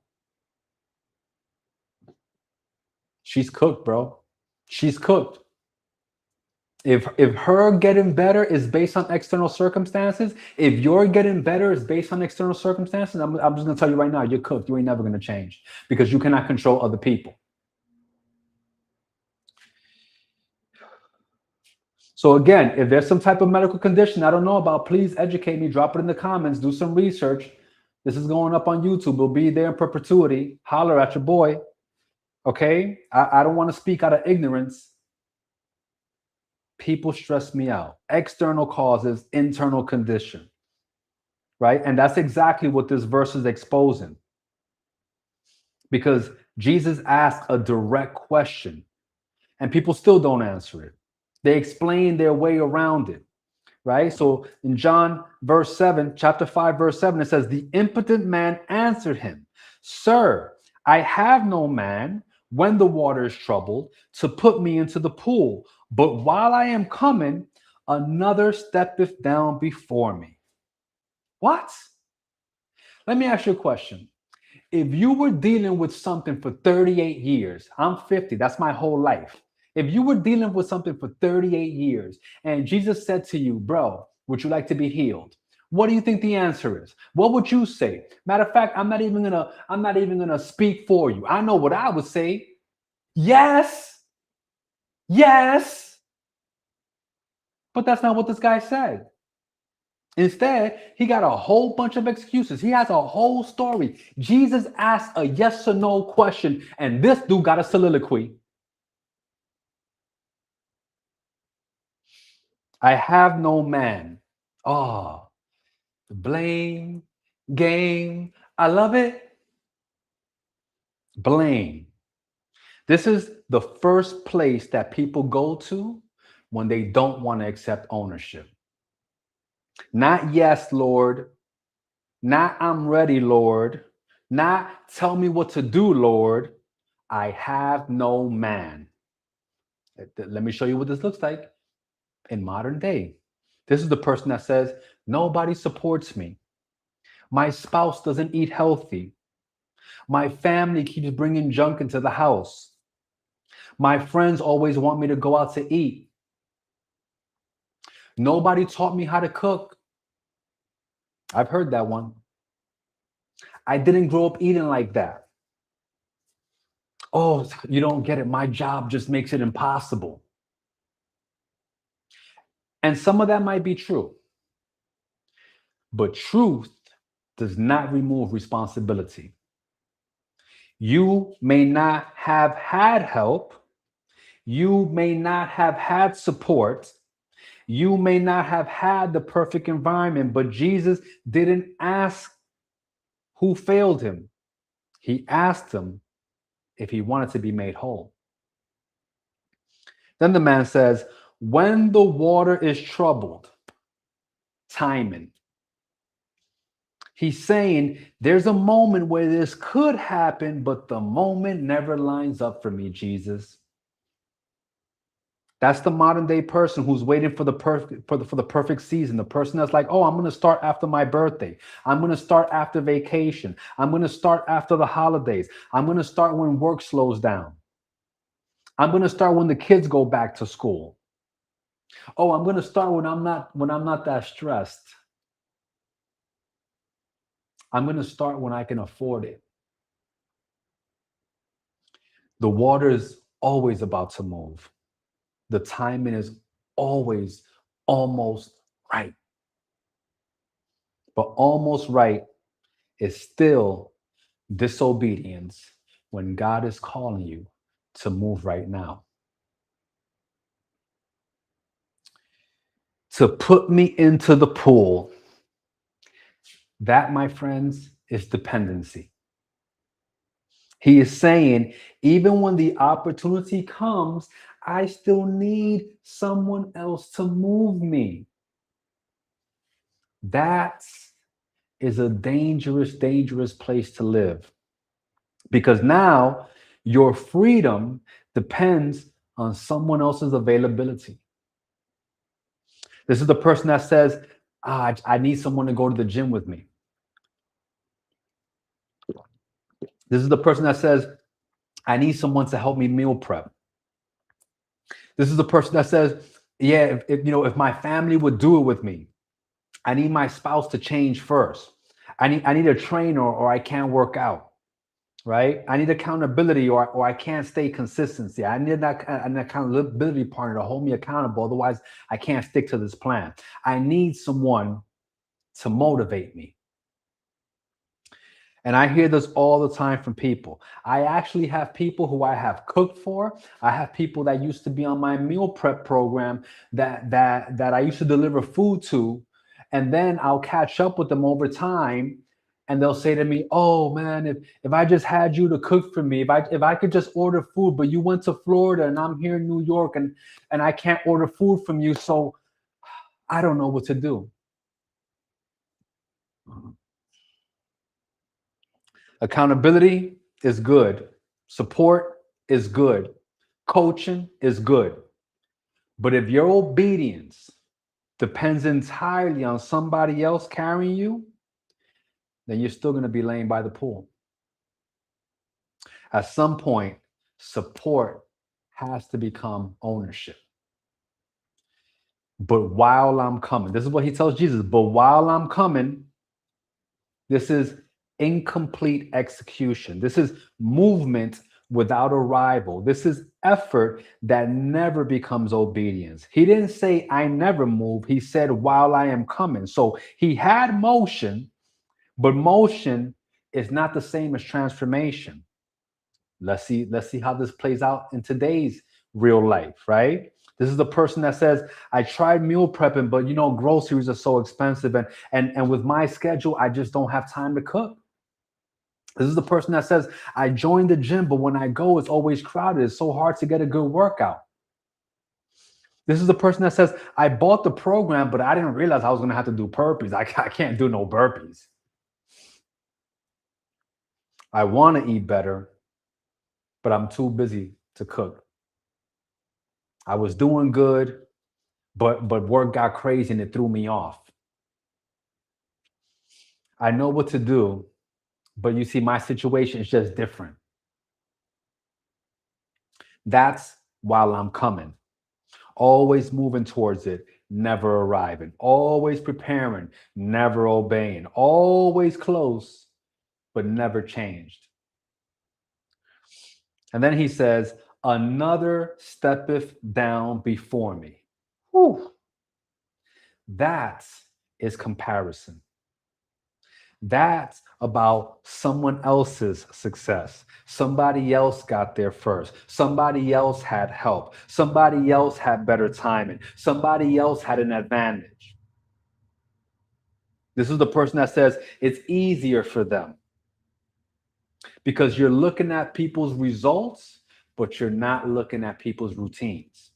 She's cooked, bro. She's cooked. If her getting better is based on external circumstances, if your getting better is based on external circumstances, I'm just gonna tell you right now, you're cooked. You ain't never gonna change because you cannot control other people. So again, if there's some type of medical condition I don't know about, please educate me. Drop it in the comments. Do some research. This is going up on YouTube. It'll be there in perpetuity. Holler at your boy. Okay? I don't want to speak out of ignorance. People stress me out. External causes, internal condition. Right? And that's exactly what this verse is exposing. Because Jesus asked a direct question and people still don't answer it. They explain their way around it. Right? So in John chapter 5, verse 7, it says, "The impotent man answered him, 'Sir, I have no man when the water is troubled to put me into the pool. But while I am coming, Another steppeth down before me. What? Let me ask you a question. If you were dealing with something for 38 years, I'm 50, that's my whole life. If you were dealing with something for 38 years and Jesus said to you, bro, would you like to be healed? What do you think the answer is? What would you say? Matter of fact, I'm not even gonna speak for you. I know what I would say. Yes, yes. But that's not what this guy said. Instead, he got a whole bunch of excuses. He has a whole story. Jesus asked a yes or no question, and this dude got a soliloquy. I have no man. Oh, the blame game. I love it. Blame. This is the first place that people go to when they don't want to accept ownership. Not yes, Lord. Not I'm ready, Lord. Not tell me what to do, Lord. I have no man. Let me show you what this looks like in modern day. This is the person that says, nobody supports me. My spouse doesn't eat healthy. My family keeps bringing junk into the house. My friends always want me to go out to eat. Nobody taught me how to cook. I've heard that one. I didn't grow up eating like that. Oh, you don't get it. My job just makes it impossible. And some of that might be true. But truth does not remove responsibility. You may not have had help. You may not have had support. You may not have had the perfect environment, but Jesus didn't ask who failed him. He asked him if he wanted to be made whole. Then the man says, when the water is troubled, timing. He's saying there's a moment where this could happen, but the moment never lines up for me, Jesus. That's the modern day person who's waiting for the perfect season. The person that's like, oh, I'm going to start after my birthday. I'm going to start after vacation. I'm going to start after the holidays. I'm going to start when work slows down. I'm going to start when the kids go back to school. Oh, I'm going to start when I'm not that stressed. I'm going to start when I can afford it. The water is always about to move. The timing is always almost right. But almost right is still disobedience when God is calling you to move right now. To put me into the pool, that, my friends, is dependency. He is saying, even when the opportunity comes, I still need someone else to move me. That is a dangerous, dangerous place to live. Because now your freedom depends on someone else's availability. This is the person that says, I need someone to go to the gym with me. This is the person that says, I need someone to help me meal prep. This is the person that says, yeah, if my family would do it with me, I need my spouse to change first. I need a trainer or I can't work out. Right? I need accountability or I can't stay consistency. I need an accountability partner to hold me accountable. Otherwise, I can't stick to this plan. I need someone to motivate me. And I hear this all the time from people. I actually have people who I have cooked for. I have people that used to be on my meal prep program that I used to deliver food to. And then I'll catch up with them over time. And they'll say to me, oh man, if I just had you to cook for me, if I could just order food, but you went to Florida and I'm here in New York and I can't order food from you. So I don't know what to do. Accountability is good. Support is good. Coaching is good. But if your obedience depends entirely on somebody else carrying you, then you're still going to be laying by the pool. At some point, support has to become ownership. But while I'm coming, this is what he tells Jesus, but while I'm coming, this is incomplete execution. This is movement without arrival. This is effort that never becomes obedience. He didn't say, I never move. He said, while I am coming. So he had motion, but motion is not the same as transformation. Let's see how this plays out in today's real life, right? This is the person that says, I tried meal prepping, but groceries are so expensive, and with my schedule, I just don't have time to cook. This is the person that says, I joined the gym, but when I go, it's always crowded. It's so hard to get a good workout. This is the person that says, I bought the program, but I didn't realize I was going to have to do burpees. I can't do no burpees. I want to eat better, but I'm too busy to cook. I was doing good, but work got crazy and it threw me off. I know what to do, but you see, my situation is just different. That's while I'm coming. Always moving towards it, never arriving. Always preparing, never obeying. Always close, but never changed. And then he says, another steppeth down before me. Whew. That is comparison. That's about someone else's success. Somebody else got there first. Somebody else had help. Somebody else had better timing. Somebody else had an advantage. This is the person that says it's easier for them because you're looking at people's results, but you're not looking at people's routines.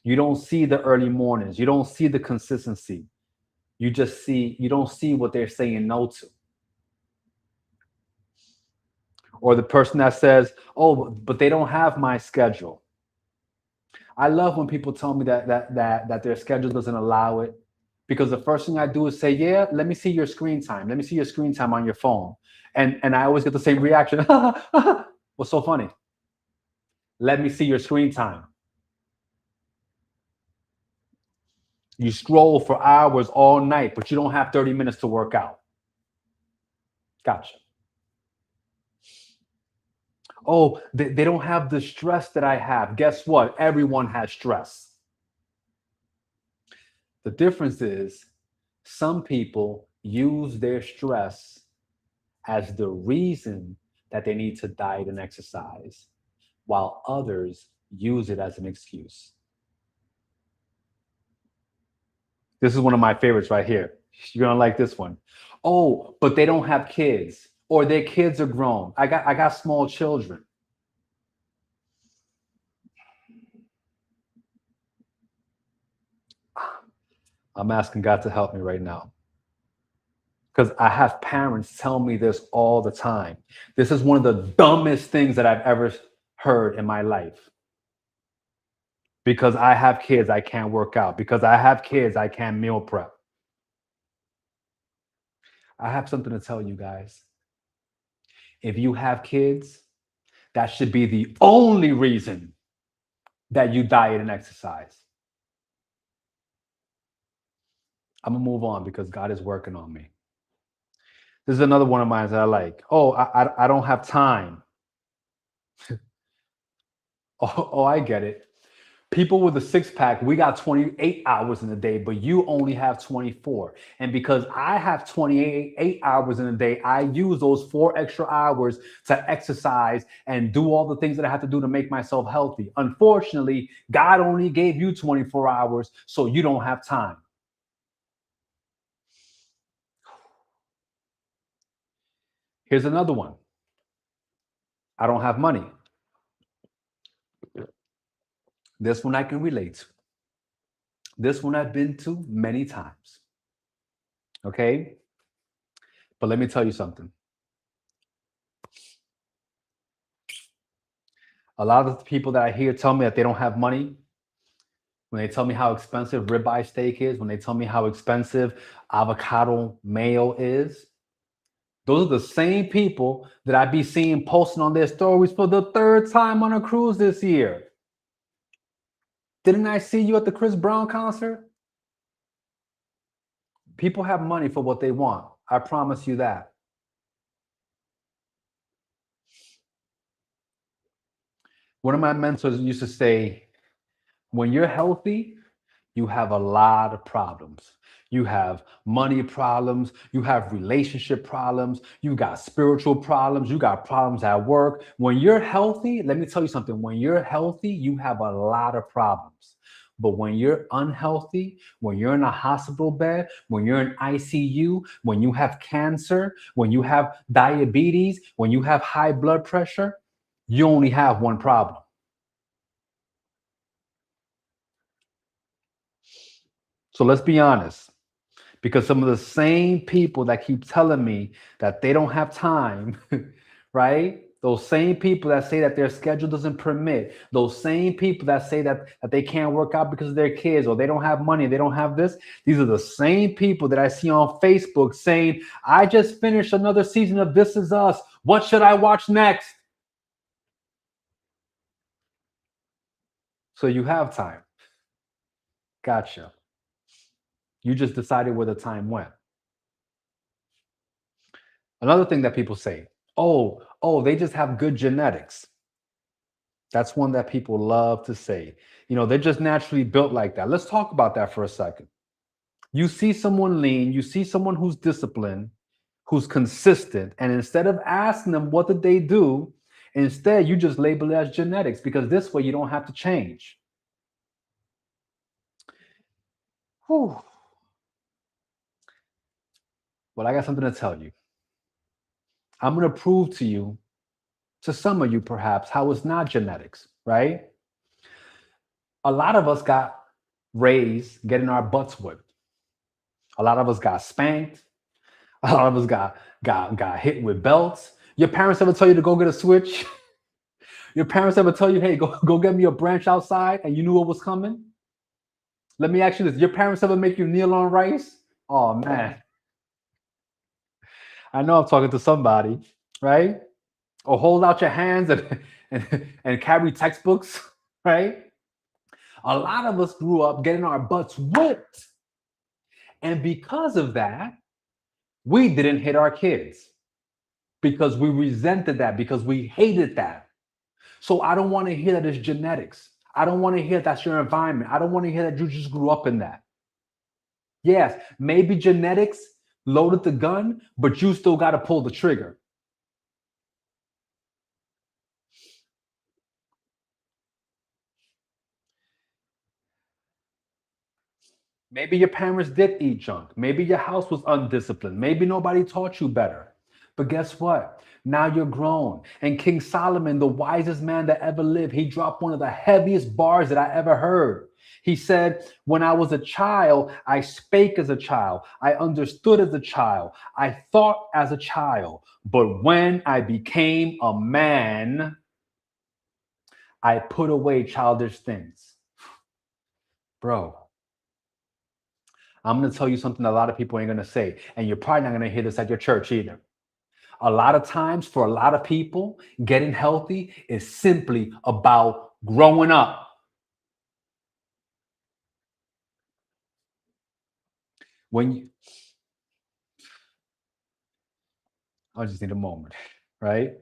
You don't see the early mornings. You don't see the consistency. You don't see what they're saying no to. Or the person that says, oh, but they don't have my schedule. I love when people tell me that their schedule doesn't allow it, because the first thing I do is say, yeah, let me see your screen time. Let me see your screen time on your phone. And I always get the same reaction. What's so funny? Let me see your screen time. You scroll for hours all night, but you don't have 30 minutes to work out. Gotcha. Oh, they don't have the stress that I have. Guess what? Everyone has stress. The difference is some people use their stress as the reason that they need to diet and exercise, while others use it as an excuse. This is one of my favorites right here. You're gonna like this one. Oh, but they don't have kids, or their kids are grown. I got small children. I'm asking God to help me right now, because I have parents tell me this all the time. This is one of the dumbest things that I've ever heard in my life. Because I have kids, I can't work out. Because I have kids, I can't meal prep. I have something to tell you guys. If you have kids, that should be the only reason that you diet and exercise. I'm gonna move on because God is working on me. This is another one of mine that I like. Oh, I don't have time. Oh, I get it. People with a six pack, we got 28 hours in a day, but you only have 24. And because I have 28 hours in a day, I use those 4 extra hours to exercise and do all the things that I have to do to make myself healthy. Unfortunately, God only gave you 24 hours, so you don't have time. Here's another one. I don't have money. This one I can relate to. This one I've been to many times. Okay? But let me tell you something. A lot of the people that I hear tell me that they don't have money, when they tell me how expensive ribeye steak is, when they tell me how expensive avocado mayo is, those are the same people that I be seeing posting on their stories for the third time on a cruise this year. Didn't I see you at the Chris Brown concert? People have money for what they want. I promise you that. One of my mentors used to say, when you're healthy, you have a lot of problems. You have money problems, you have relationship problems, you got spiritual problems, you got problems at work. When you're healthy, let me tell you something. When you're healthy, you have a lot of problems. But when you're unhealthy, when you're in a hospital bed, when you're in ICU, when you have cancer, when you have diabetes, when you have high blood pressure, you only have one problem. So let's be honest, because some of the same people that keep telling me that they don't have time, right? Those same people that say that their schedule doesn't permit, those same people that say that they can't work out because of their kids or they don't have money, they don't have this. These are the same people that I see on Facebook saying, I just finished another season of This Is Us. What should I watch next? So you have time. Gotcha. You just decided where the time went. Another thing that people say, they just have good genetics. That's one that people love to say. They're just naturally built like that. Let's talk about that for a second. You see someone lean, you see someone who's disciplined, who's consistent, and instead of asking them what did they do, instead you just label it as genetics because this way you don't have to change. Whew. Well, I got something to tell you. I'm going to prove to you, to some of you perhaps, how it's not genetics, right? A lot of us got raised getting our butts whipped. A lot of us got spanked. A lot of us got hit with belts. Your parents ever tell you to go get a switch? Your parents ever tell you, hey, go get me a branch outside, and you knew what was coming? Let me ask you this. Your parents ever make you kneel on rice? Oh man. I know I'm talking to somebody, right? Or hold out your hands and carry textbooks, right? A lot of us grew up getting our butts whipped. And because of that, we didn't hit our kids because we resented that, because we hated that. So I don't want to hear that it's genetics. I don't want to hear that's your environment. I don't want to hear that you just grew up in that. Yes, maybe genetics loaded the gun, but you still got to pull the trigger. Maybe your parents did eat junk. Maybe your house was undisciplined. Maybe nobody taught you better. But guess what? Now you're grown. And King Solomon, the wisest man that ever lived, he dropped one of the heaviest bars that I ever heard. He said, when I was a child, I spake as a child. I understood as a child. I thought as a child. But when I became a man, I put away childish things. Bro, I'm going to tell you something a lot of people ain't going to say. And you're probably not going to hear this at your church either. A lot of times, for a lot of people, getting healthy is simply about growing up. I just need a moment, right?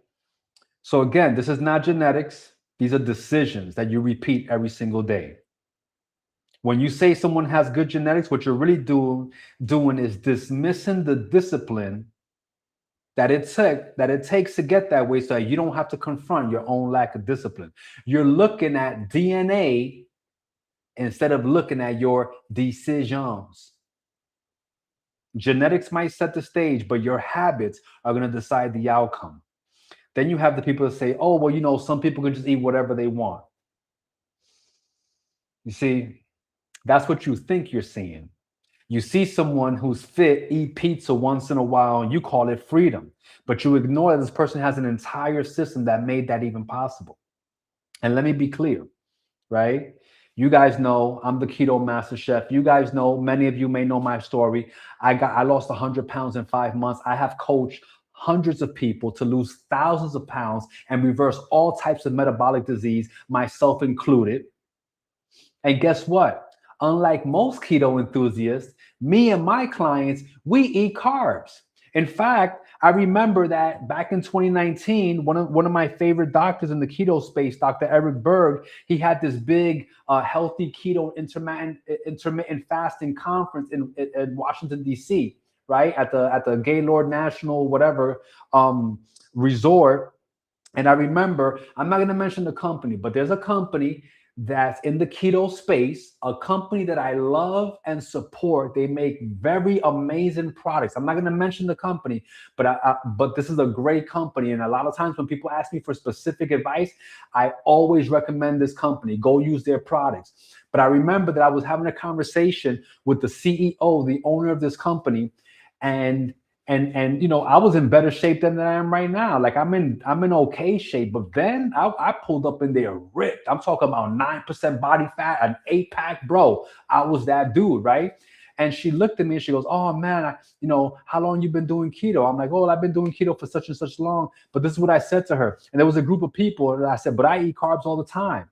So again, this is not genetics. These are decisions that you repeat every single day. When you say someone has good genetics, what you're really doing is dismissing the discipline that it takes to get that way so that you don't have to confront your own lack of discipline. You're looking at DNA instead of looking at your decisions. Genetics might set the stage, but your habits are going to decide the outcome. Then you have the people that say, oh, well, some people can just eat whatever they want. You see, that's what you think you're seeing. You see someone who's fit eat pizza once in a while and you call it freedom, but you ignore that this person has an entire system that made that even possible. And let me be clear, right? You guys know I'm the keto master chef. You guys know, many of you may know my story. I lost 100 pounds in 5 months. I have coached hundreds of people to lose thousands of pounds and reverse all types of metabolic disease, myself included. And guess what? Unlike most keto enthusiasts, me and my clients, we eat carbs. In fact, I remember that back in 2019, one of my favorite doctors in the keto space, Dr. Eric Berg, he had this big healthy keto intermittent fasting conference in Washington, D.C., right? At the Gaylord National, whatever, resort. And I remember, I'm not going to mention the company, but there's a company that's in the keto space, a company that I love and support. They make very amazing products. I'm not going to mention the company, but but this is a great company. And a lot of times when people ask me for specific advice, I always recommend this company. Go use their products. But I remember that I was having a conversation with the CEO, the owner of this company, and I was in better shape than I am right now. Like I'm in okay shape, but then I pulled up in there ripped. I'm talking about 9% body fat, an 8-pack, bro. I was that dude, right? And she looked at me and she goes, "Oh man, how long you been doing keto?" I'm like, "Oh, I've been doing keto for such and such long." But this is what I said to her. And there was a group of people, and I said, "But I eat carbs all the time."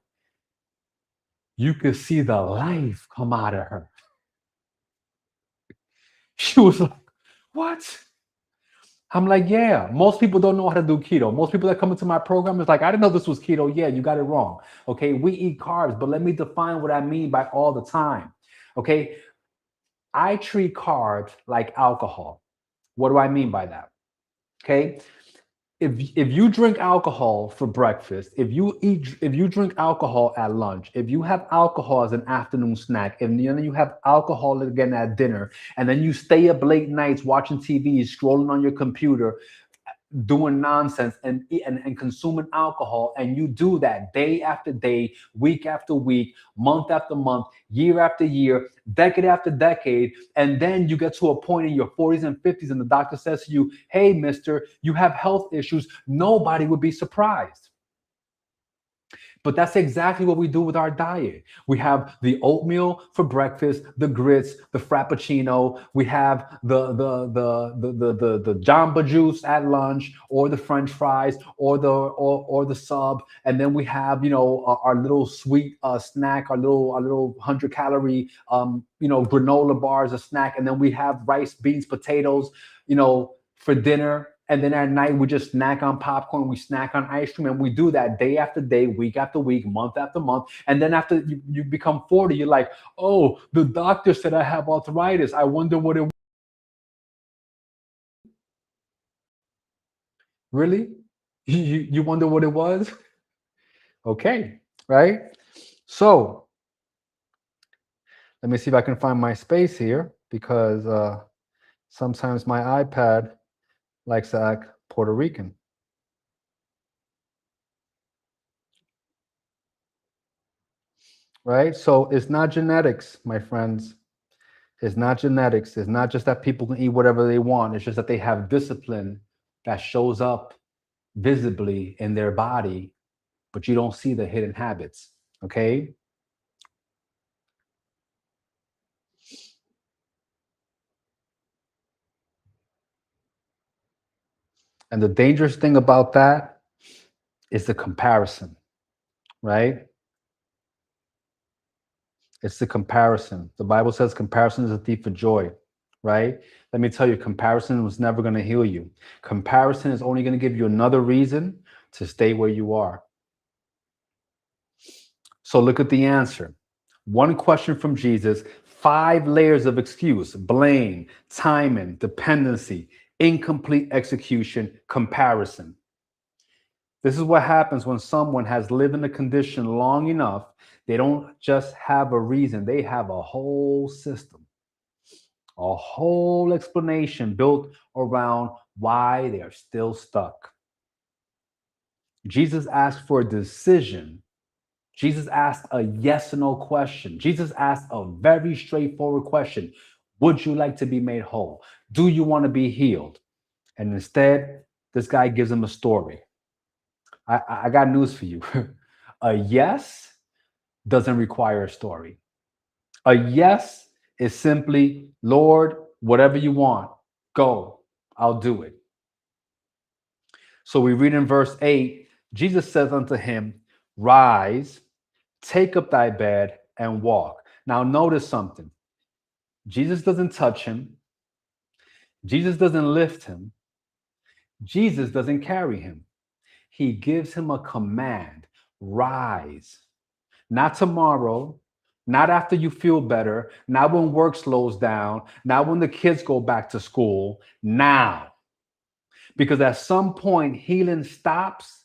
You could see the life come out of her. She was like, "What?" I'm like, yeah, most people don't know how to do keto. Most people that come into my program is like, I didn't know this was keto. Yeah, you got it wrong. Okay, we eat carbs, but let me define what I mean by all the time. Okay, I treat carbs like alcohol. What do I mean by that? Okay, if you drink alcohol for breakfast, if you drink alcohol at lunch, if you have alcohol as an afternoon snack, and then you have alcohol again at dinner, and then you stay up late nights watching TV, scrolling on your computer, doing nonsense and consuming alcohol, and you do that day after day, week after week, month after month, year after year, decade after decade, and then you get to a point in your 40s and 50s and the doctor says to you, "Hey mister, you have health issues," nobody would be surprised. But that's exactly what we do with our diet. We have the oatmeal for breakfast, the grits, the frappuccino. We have the Jamba Juice at lunch, or the French fries, or the sub, and then we have our little sweet snack, our little 100 calorie granola bars, a snack, and then we have rice, beans, potatoes, for dinner. And then at night, we just snack on popcorn, we snack on ice cream, and we do that day after day, week after week, month after month. And then after you become 40, you're like, "Oh, the doctor said I have arthritis. I wonder what it really?" You wonder what it was? Okay, right? So let me see if I can find my space here, because sometimes my iPad likes to act Puerto Rican. Right? So it's not genetics, my friends. It's not genetics. It's not just that people can eat whatever they want. It's just that they have discipline that shows up visibly in their body, but you don't see the hidden habits. Okay. And the dangerous thing about that is the comparison, right? It's the comparison. The Bible says comparison is a thief of joy, right? Let me tell you, comparison was never going to heal you. Comparison is only going to give you another reason to stay where you are. So look at the answer. One question from Jesus, 5 layers of excuse: blame, timing, dependency, incomplete execution, comparison. This is what happens when someone has lived in a condition long enough. They don't just have a reason, they have a whole system, a whole explanation built around why they are still stuck. Jesus asked for a decision. Jesus asked a yes or no question. Jesus asked a very straightforward question: would you like to be made whole? Do you want to be healed? And instead, this guy gives him a story. I got news for you. A yes doesn't require a story. A yes is simply, Lord, whatever you want, go, I'll do it. So we read in verse 8, Jesus says unto him, rise, take up thy bed and walk. Now notice something. Jesus doesn't touch him. Jesus doesn't lift him. Jesus doesn't carry him. He gives him a command, rise. Not tomorrow, not after you feel better, not when work slows down, not when the kids go back to school, now. Because at some point, healing stops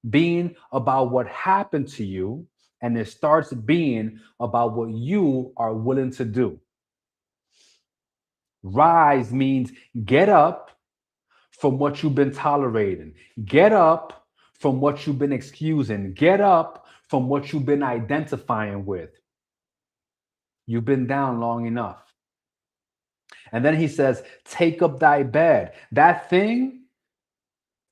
being about what happened to you and it starts being about what you are willing to do. Rise means get up from what you've been tolerating, get up from what you've been excusing, get up from what you've been identifying with. You've been down long enough. And then he says, take up thy bed. That thing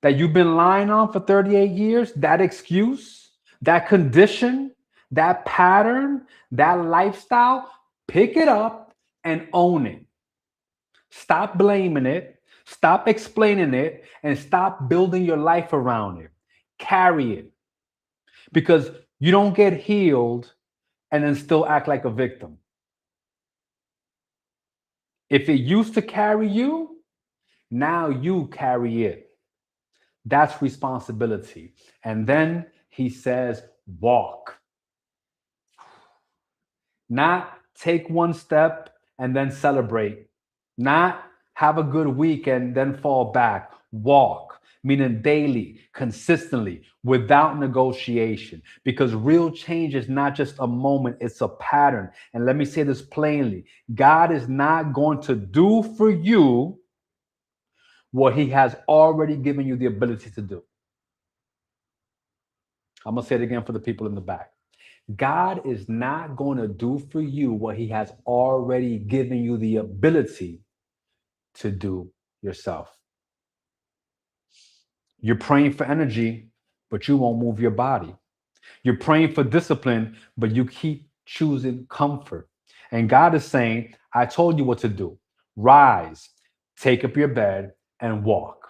that you've been lying on for 38 years, that excuse, that condition, that pattern, that lifestyle, pick it up and own it. Stop blaming it, stop explaining it, and stop building your life around it. Carry it. Because you don't get healed and then still act like a victim. If it used to carry you, now you carry it. That's responsibility. And then he says, walk. Not take one step and then celebrate. Not have a good week and then fall back. Walk, meaning daily, consistently, without negotiation. Because real change is not just a moment, it's a pattern. And let me say this plainly, God is not going to do for you what he has already given you the ability to do. I'm going to say it again for the people in the back. God is not going to do for you what he has already given you the ability to do yourself. You're praying for energy, but you won't move your body. You're praying for discipline, but you keep choosing comfort. And God is saying, I told you what to do. Rise, take up your bed, and walk.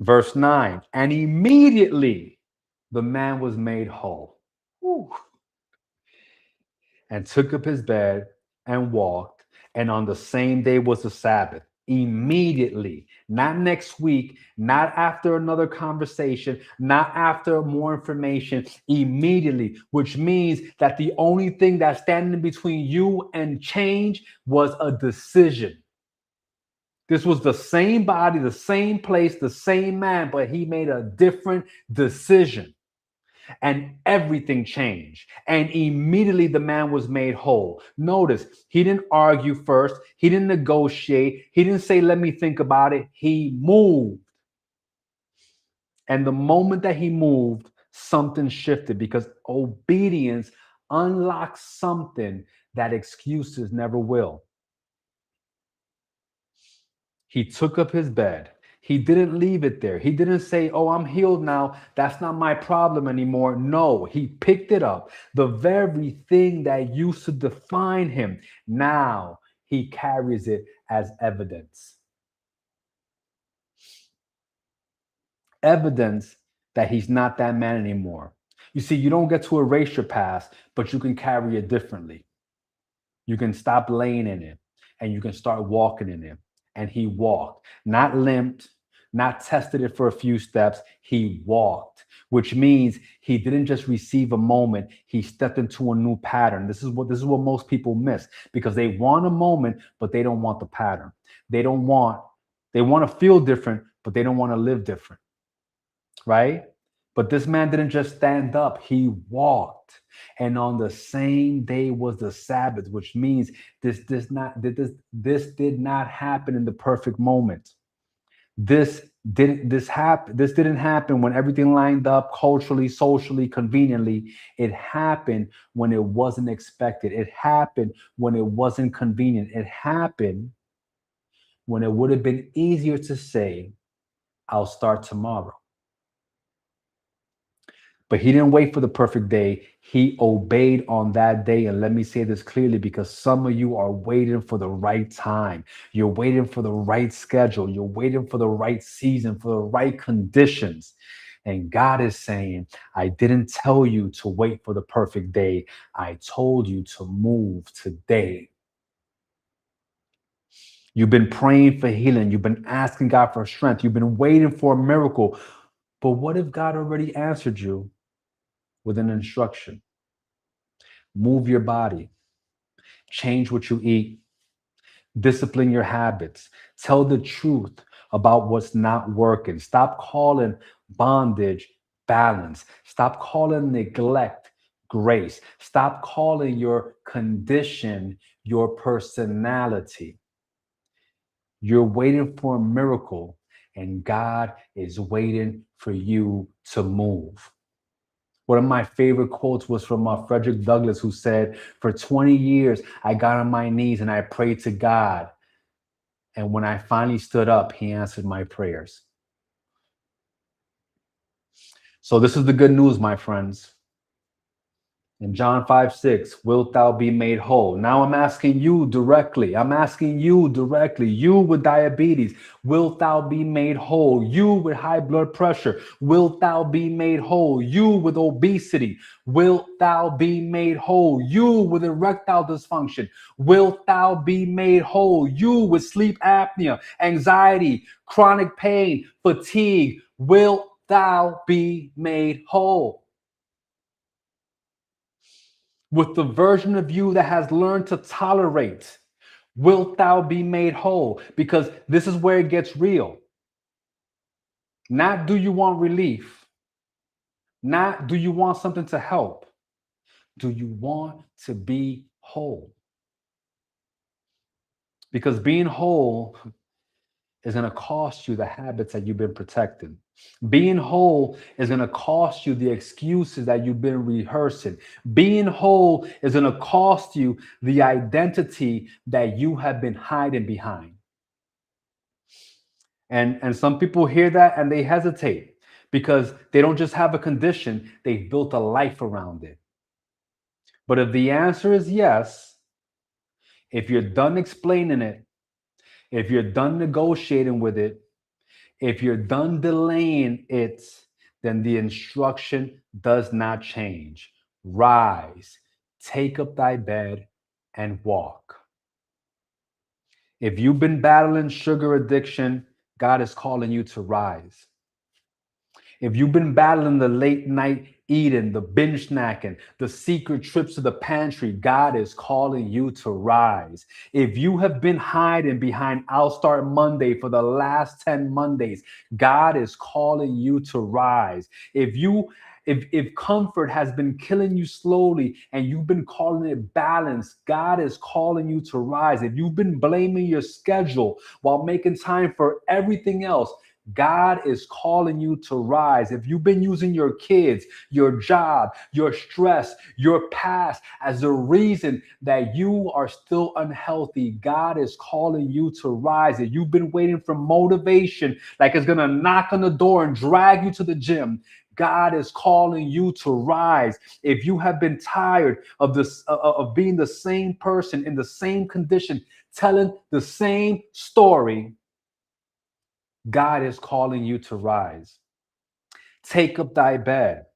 Verse 9, and immediately the man was made whole. Whew. And took up his bed and walked. And on the same day was the Sabbath. Immediately, not next week, not after another conversation, not after more information, immediately, which means that the only thing that's standing between you and change was a decision. This was the same body, the same place, the same man, but he made a different decision. And everything changed. And immediately the man was made whole. Notice, he didn't argue first. He didn't negotiate. He didn't say, let me think about it. He moved. And the moment that he moved, something shifted because obedience unlocks something that excuses never will. He took up his bed. He didn't leave it there. He didn't say, oh, I'm healed now. That's not my problem anymore. No, he picked it up. The very thing that used to define him, now he carries it as evidence. Evidence that he's not that man anymore. You see, you don't get to erase your past, but you can carry it differently. You can stop laying in it and you can start walking in it. And he walked, not limped, not tested it for a few steps. He walked, which means he didn't just receive a moment. He stepped into a new pattern. This is what most people miss because they want a moment, but they don't want the pattern. They want to feel different, but they don't want to live different. Right? But this man didn't just stand up, he walked. And on the same day was the Sabbath, which means this did not happen in the perfect moment. This didn't happen when everything lined up culturally, socially, conveniently. It happened when it wasn't expected. It happened when it wasn't convenient. It happened when it would have been easier to say, I'll start tomorrow. But he didn't wait for the perfect day. He obeyed on that day. And let me say this clearly, because some of you are waiting for the right time. You're waiting for the right schedule. You're waiting for the right season, for the right conditions. And God is saying, I didn't tell you to wait for the perfect day. I told you to move today. You've been praying for healing. You've been asking God for strength. You've been waiting for a miracle. But what if God already answered you with an instruction? Move your body, change what you eat, discipline your habits, tell the truth about what's not working. Stop calling bondage balance. Stop calling neglect grace. Stop calling your condition your personality. You're waiting for a miracle, and God is waiting for you to move. One of my favorite quotes was from Frederick Douglass, who said, "For 20 years, I got on my knees and I prayed to God. And when I finally stood up, he answered my prayers." So this is the good news, my friends. In John 5:6, wilt thou be made whole? Now I'm asking you directly. I'm asking you directly. You with diabetes, wilt thou be made whole? You with high blood pressure, wilt thou be made whole? You with obesity, wilt thou be made whole? You with erectile dysfunction, wilt thou be made whole? You with sleep apnea, anxiety, chronic pain, fatigue, wilt thou be made whole? With the version of you that has learned to tolerate, wilt thou be made whole? Because this is where it gets real. Not do you want relief? Not do you want something to help? Do you want to be whole? Because being whole is going to cost you the habits that you've been protecting. Being whole is going to cost you the excuses that you've been rehearsing. Being whole is going to cost you the identity that you have been hiding behind. And some people hear that and they hesitate because they don't just have a condition, they've built a life around it. But if the answer is yes, if you're done explaining it, if you're done negotiating with it, if you're done delaying it, then the instruction does not change. Rise, take up thy bed, and walk. If you've been battling sugar addiction, God is calling you to rise. If you've been battling the late night eating, the binge snacking, the secret trips to the pantry, God is calling you to rise. If you have been hiding behind I'll Start Monday for the last 10 Mondays, God is calling you to rise. If comfort has been killing you slowly and you've been calling it balance, God is calling you to rise. If you've been blaming your schedule while making time for everything else, God is calling you to rise. If you've been using your kids, your job, your stress, your past as a reason that you are still unhealthy, God is calling you to rise. If you've been waiting for motivation, like it's going to knock on the door and drag you to the gym, God is calling you to rise. If you have been tired of this, of being the same person in the same condition, telling the same story, God is calling you to rise. Take up thy bed.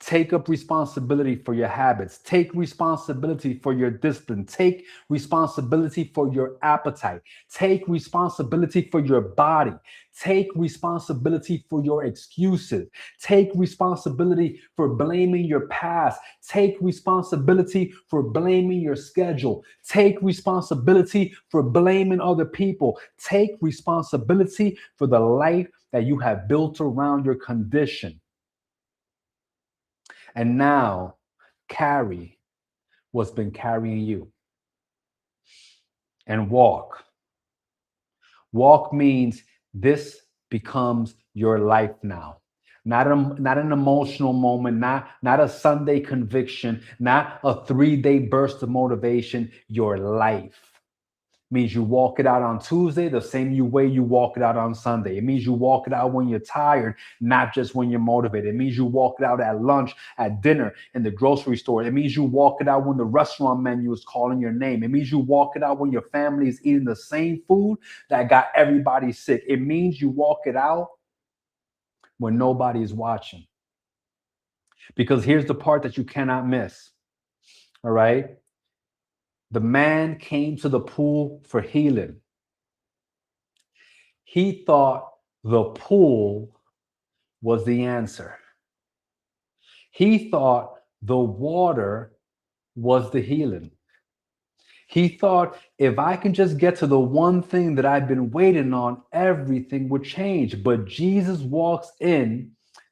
Take up responsibility for your habits. Take responsibility for your discipline. Take responsibility for your appetite. Take responsibility for your body. Take responsibility for your excuses. Take responsibility for blaming your past. Take responsibility for blaming your schedule. Take responsibility for blaming other people. Take responsibility for the life that you have built around your condition. And now carry what's been carrying you and walk. Walk means this becomes your life now. Not an emotional moment, not a Sunday conviction, not a 3-day burst of motivation, your life. Means you walk it out on Tuesday the same way you walk it out on Sunday. It means you walk it out when you're tired, not just when you're motivated. It means you walk it out at lunch, at dinner, in the grocery store. It means you walk it out when the restaurant menu is calling your name. It means you walk it out when your family is eating the same food that got everybody sick. It means you walk it out when nobody is watching. Because here's the part that you cannot miss. All right. The man came to the pool for healing. He thought the pool was the answer. He thought the water was the healing. He thought if I can just get to the one thing that I've been waiting on, everything would change. But Jesus walks in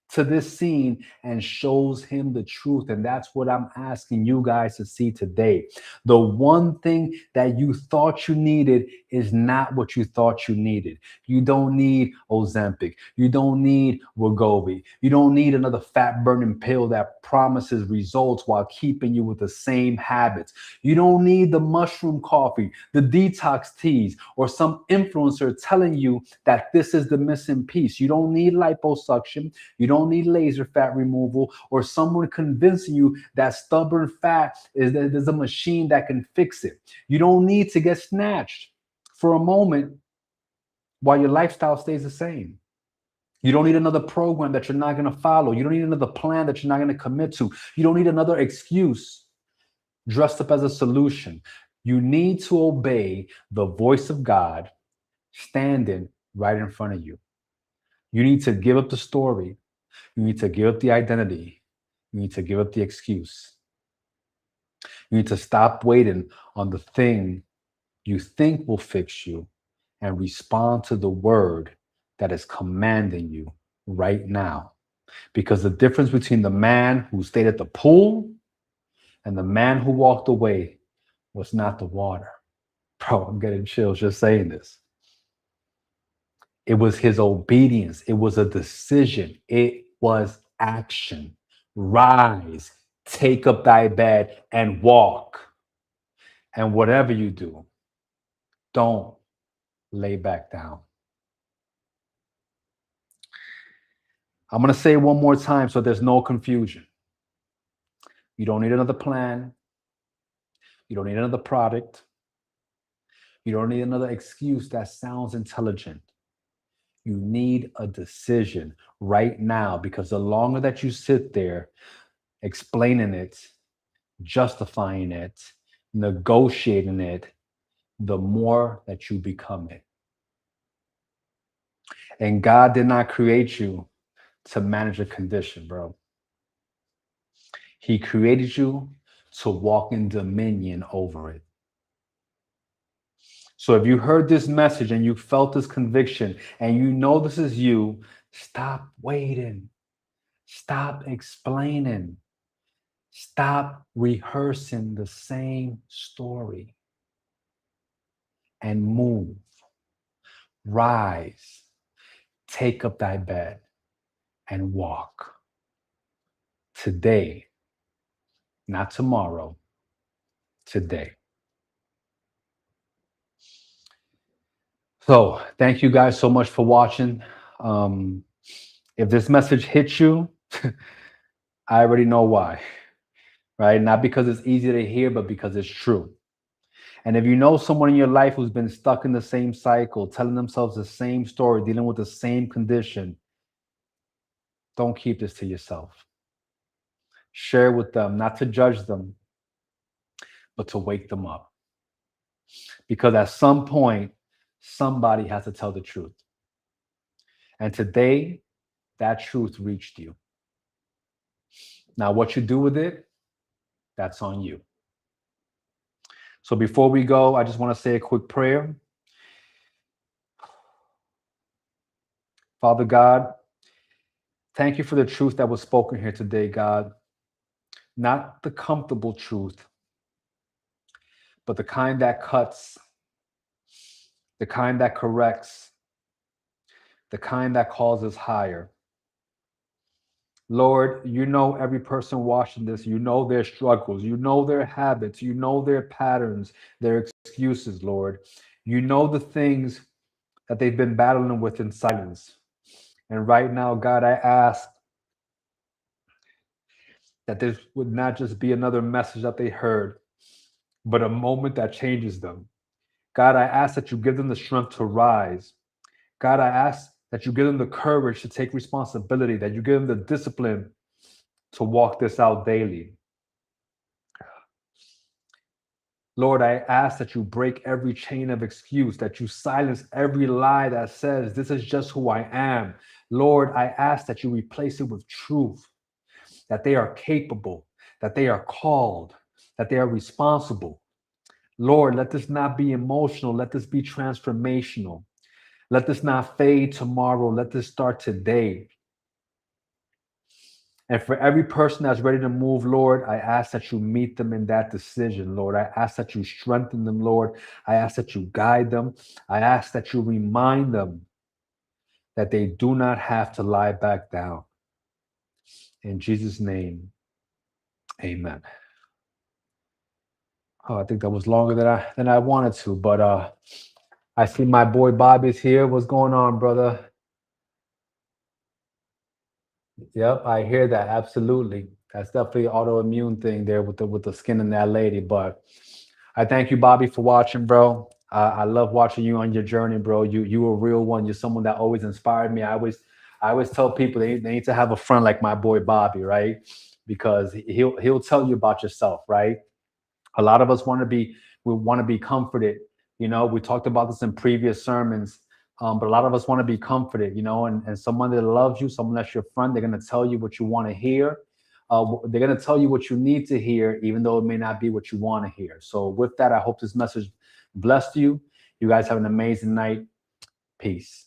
to this scene and shows him the truth. And that's what I'm asking you guys to see today. The one thing that you thought you needed is not what you thought you needed. You don't need Ozempic. You don't need Wegovy. You don't need another fat burning pill that promises results while keeping you with the same habits. You don't need the mushroom coffee, the detox teas, or some influencer telling you that this is the missing piece. You don't need liposuction. You don't need laser fat removal, or someone convincing you that stubborn fat is that there's a machine that can fix it. You don't need to get snatched for a moment while your lifestyle stays the same. You don't need another program that you're not going to follow. You don't need another plan that you're not going to commit to. You don't need another excuse dressed up as a solution. You need to obey the voice of God standing right in front of you. You need to give up the story. You need to give up the identity. You need to give up the excuse. You need to stop waiting on the thing you think will fix you and respond to the word that is commanding you right now. Because the difference between the man who stayed at the pool and the man who walked away was not the water. Bro, I'm getting chills just saying this. It was his obedience. It was a decision. It was action. Rise, take up thy bed and walk. And whatever you do, don't lay back down. I'm going to say it one more time so there's no confusion. You don't need another plan. You don't need another product. You don't need another excuse that sounds intelligent. You need a decision right now, because the longer that you sit there explaining it, justifying it, negotiating it, the more that you become it. And God did not create you to manage a condition, bro. He created you to walk in dominion over it. So if you heard this message and you felt this conviction and you know this is you, stop waiting. Stop explaining. Stop rehearsing the same story and move. Rise. Take up thy bed and walk. Today, not tomorrow, today. So thank you guys so much for watching. If this message hits you, I already know why, right? Not because it's easy to hear, but because it's true. And if you know someone in your life who's been stuck in the same cycle, telling themselves the same story, dealing with the same condition, don't keep this to yourself. Share with them, not to judge them, but to wake them up. Because at some point, somebody has to tell the truth. And today, that truth reached you. Now, what you do with it, that's on you. So before we go, I just want to say a quick prayer. Father God, thank you for the truth that was spoken here today, God. Not the comfortable truth, but the kind that cuts, the kind that corrects, the kind that calls us higher. Lord, you know every person watching this. You know their struggles. You know their habits. You know their patterns, their excuses, Lord. You know the things that they've been battling with in silence. And right now, God, I ask that this would not just be another message that they heard, but a moment that changes them. God, I ask that you give them the strength to rise. God, I ask that you give them the courage to take responsibility, that you give them the discipline to walk this out daily. Lord, I ask that you break every chain of excuse, that you silence every lie that says, this is just who I am. Lord, I ask that you replace it with truth, that they are capable, that they are called, that they are responsible. Lord, let this not be emotional. Let this be transformational. Let this not fade tomorrow. Let this start today. And for every person that's ready to move, Lord, I ask that you meet them in that decision, Lord. I ask that you strengthen them, Lord. I ask that you guide them. I ask that you remind them that they do not have to lie back down. In Jesus' name, amen. Oh, I think that was longer than I wanted to, but I see my boy Bobby's here. What's going on, brother? Yep, I hear that. Absolutely. That's definitely an autoimmune thing there with the skin in that lady. But I thank you, Bobby, for watching, bro. I love watching you on your journey, bro. You a real one. You're someone that always inspired me. I always tell people they need to have a friend like my boy Bobby, right? Because he'll tell you about yourself, right? A lot of us we want to be comforted. You know, we talked about this in previous sermons, but a lot of us want to be comforted. You know, and someone that loves you, someone that's your friend, they're going to tell you what you want to hear. They're going to tell you what you need to hear, even though it may not be what you want to hear. So with that, I hope this message blessed you. You guys have an amazing night. Peace.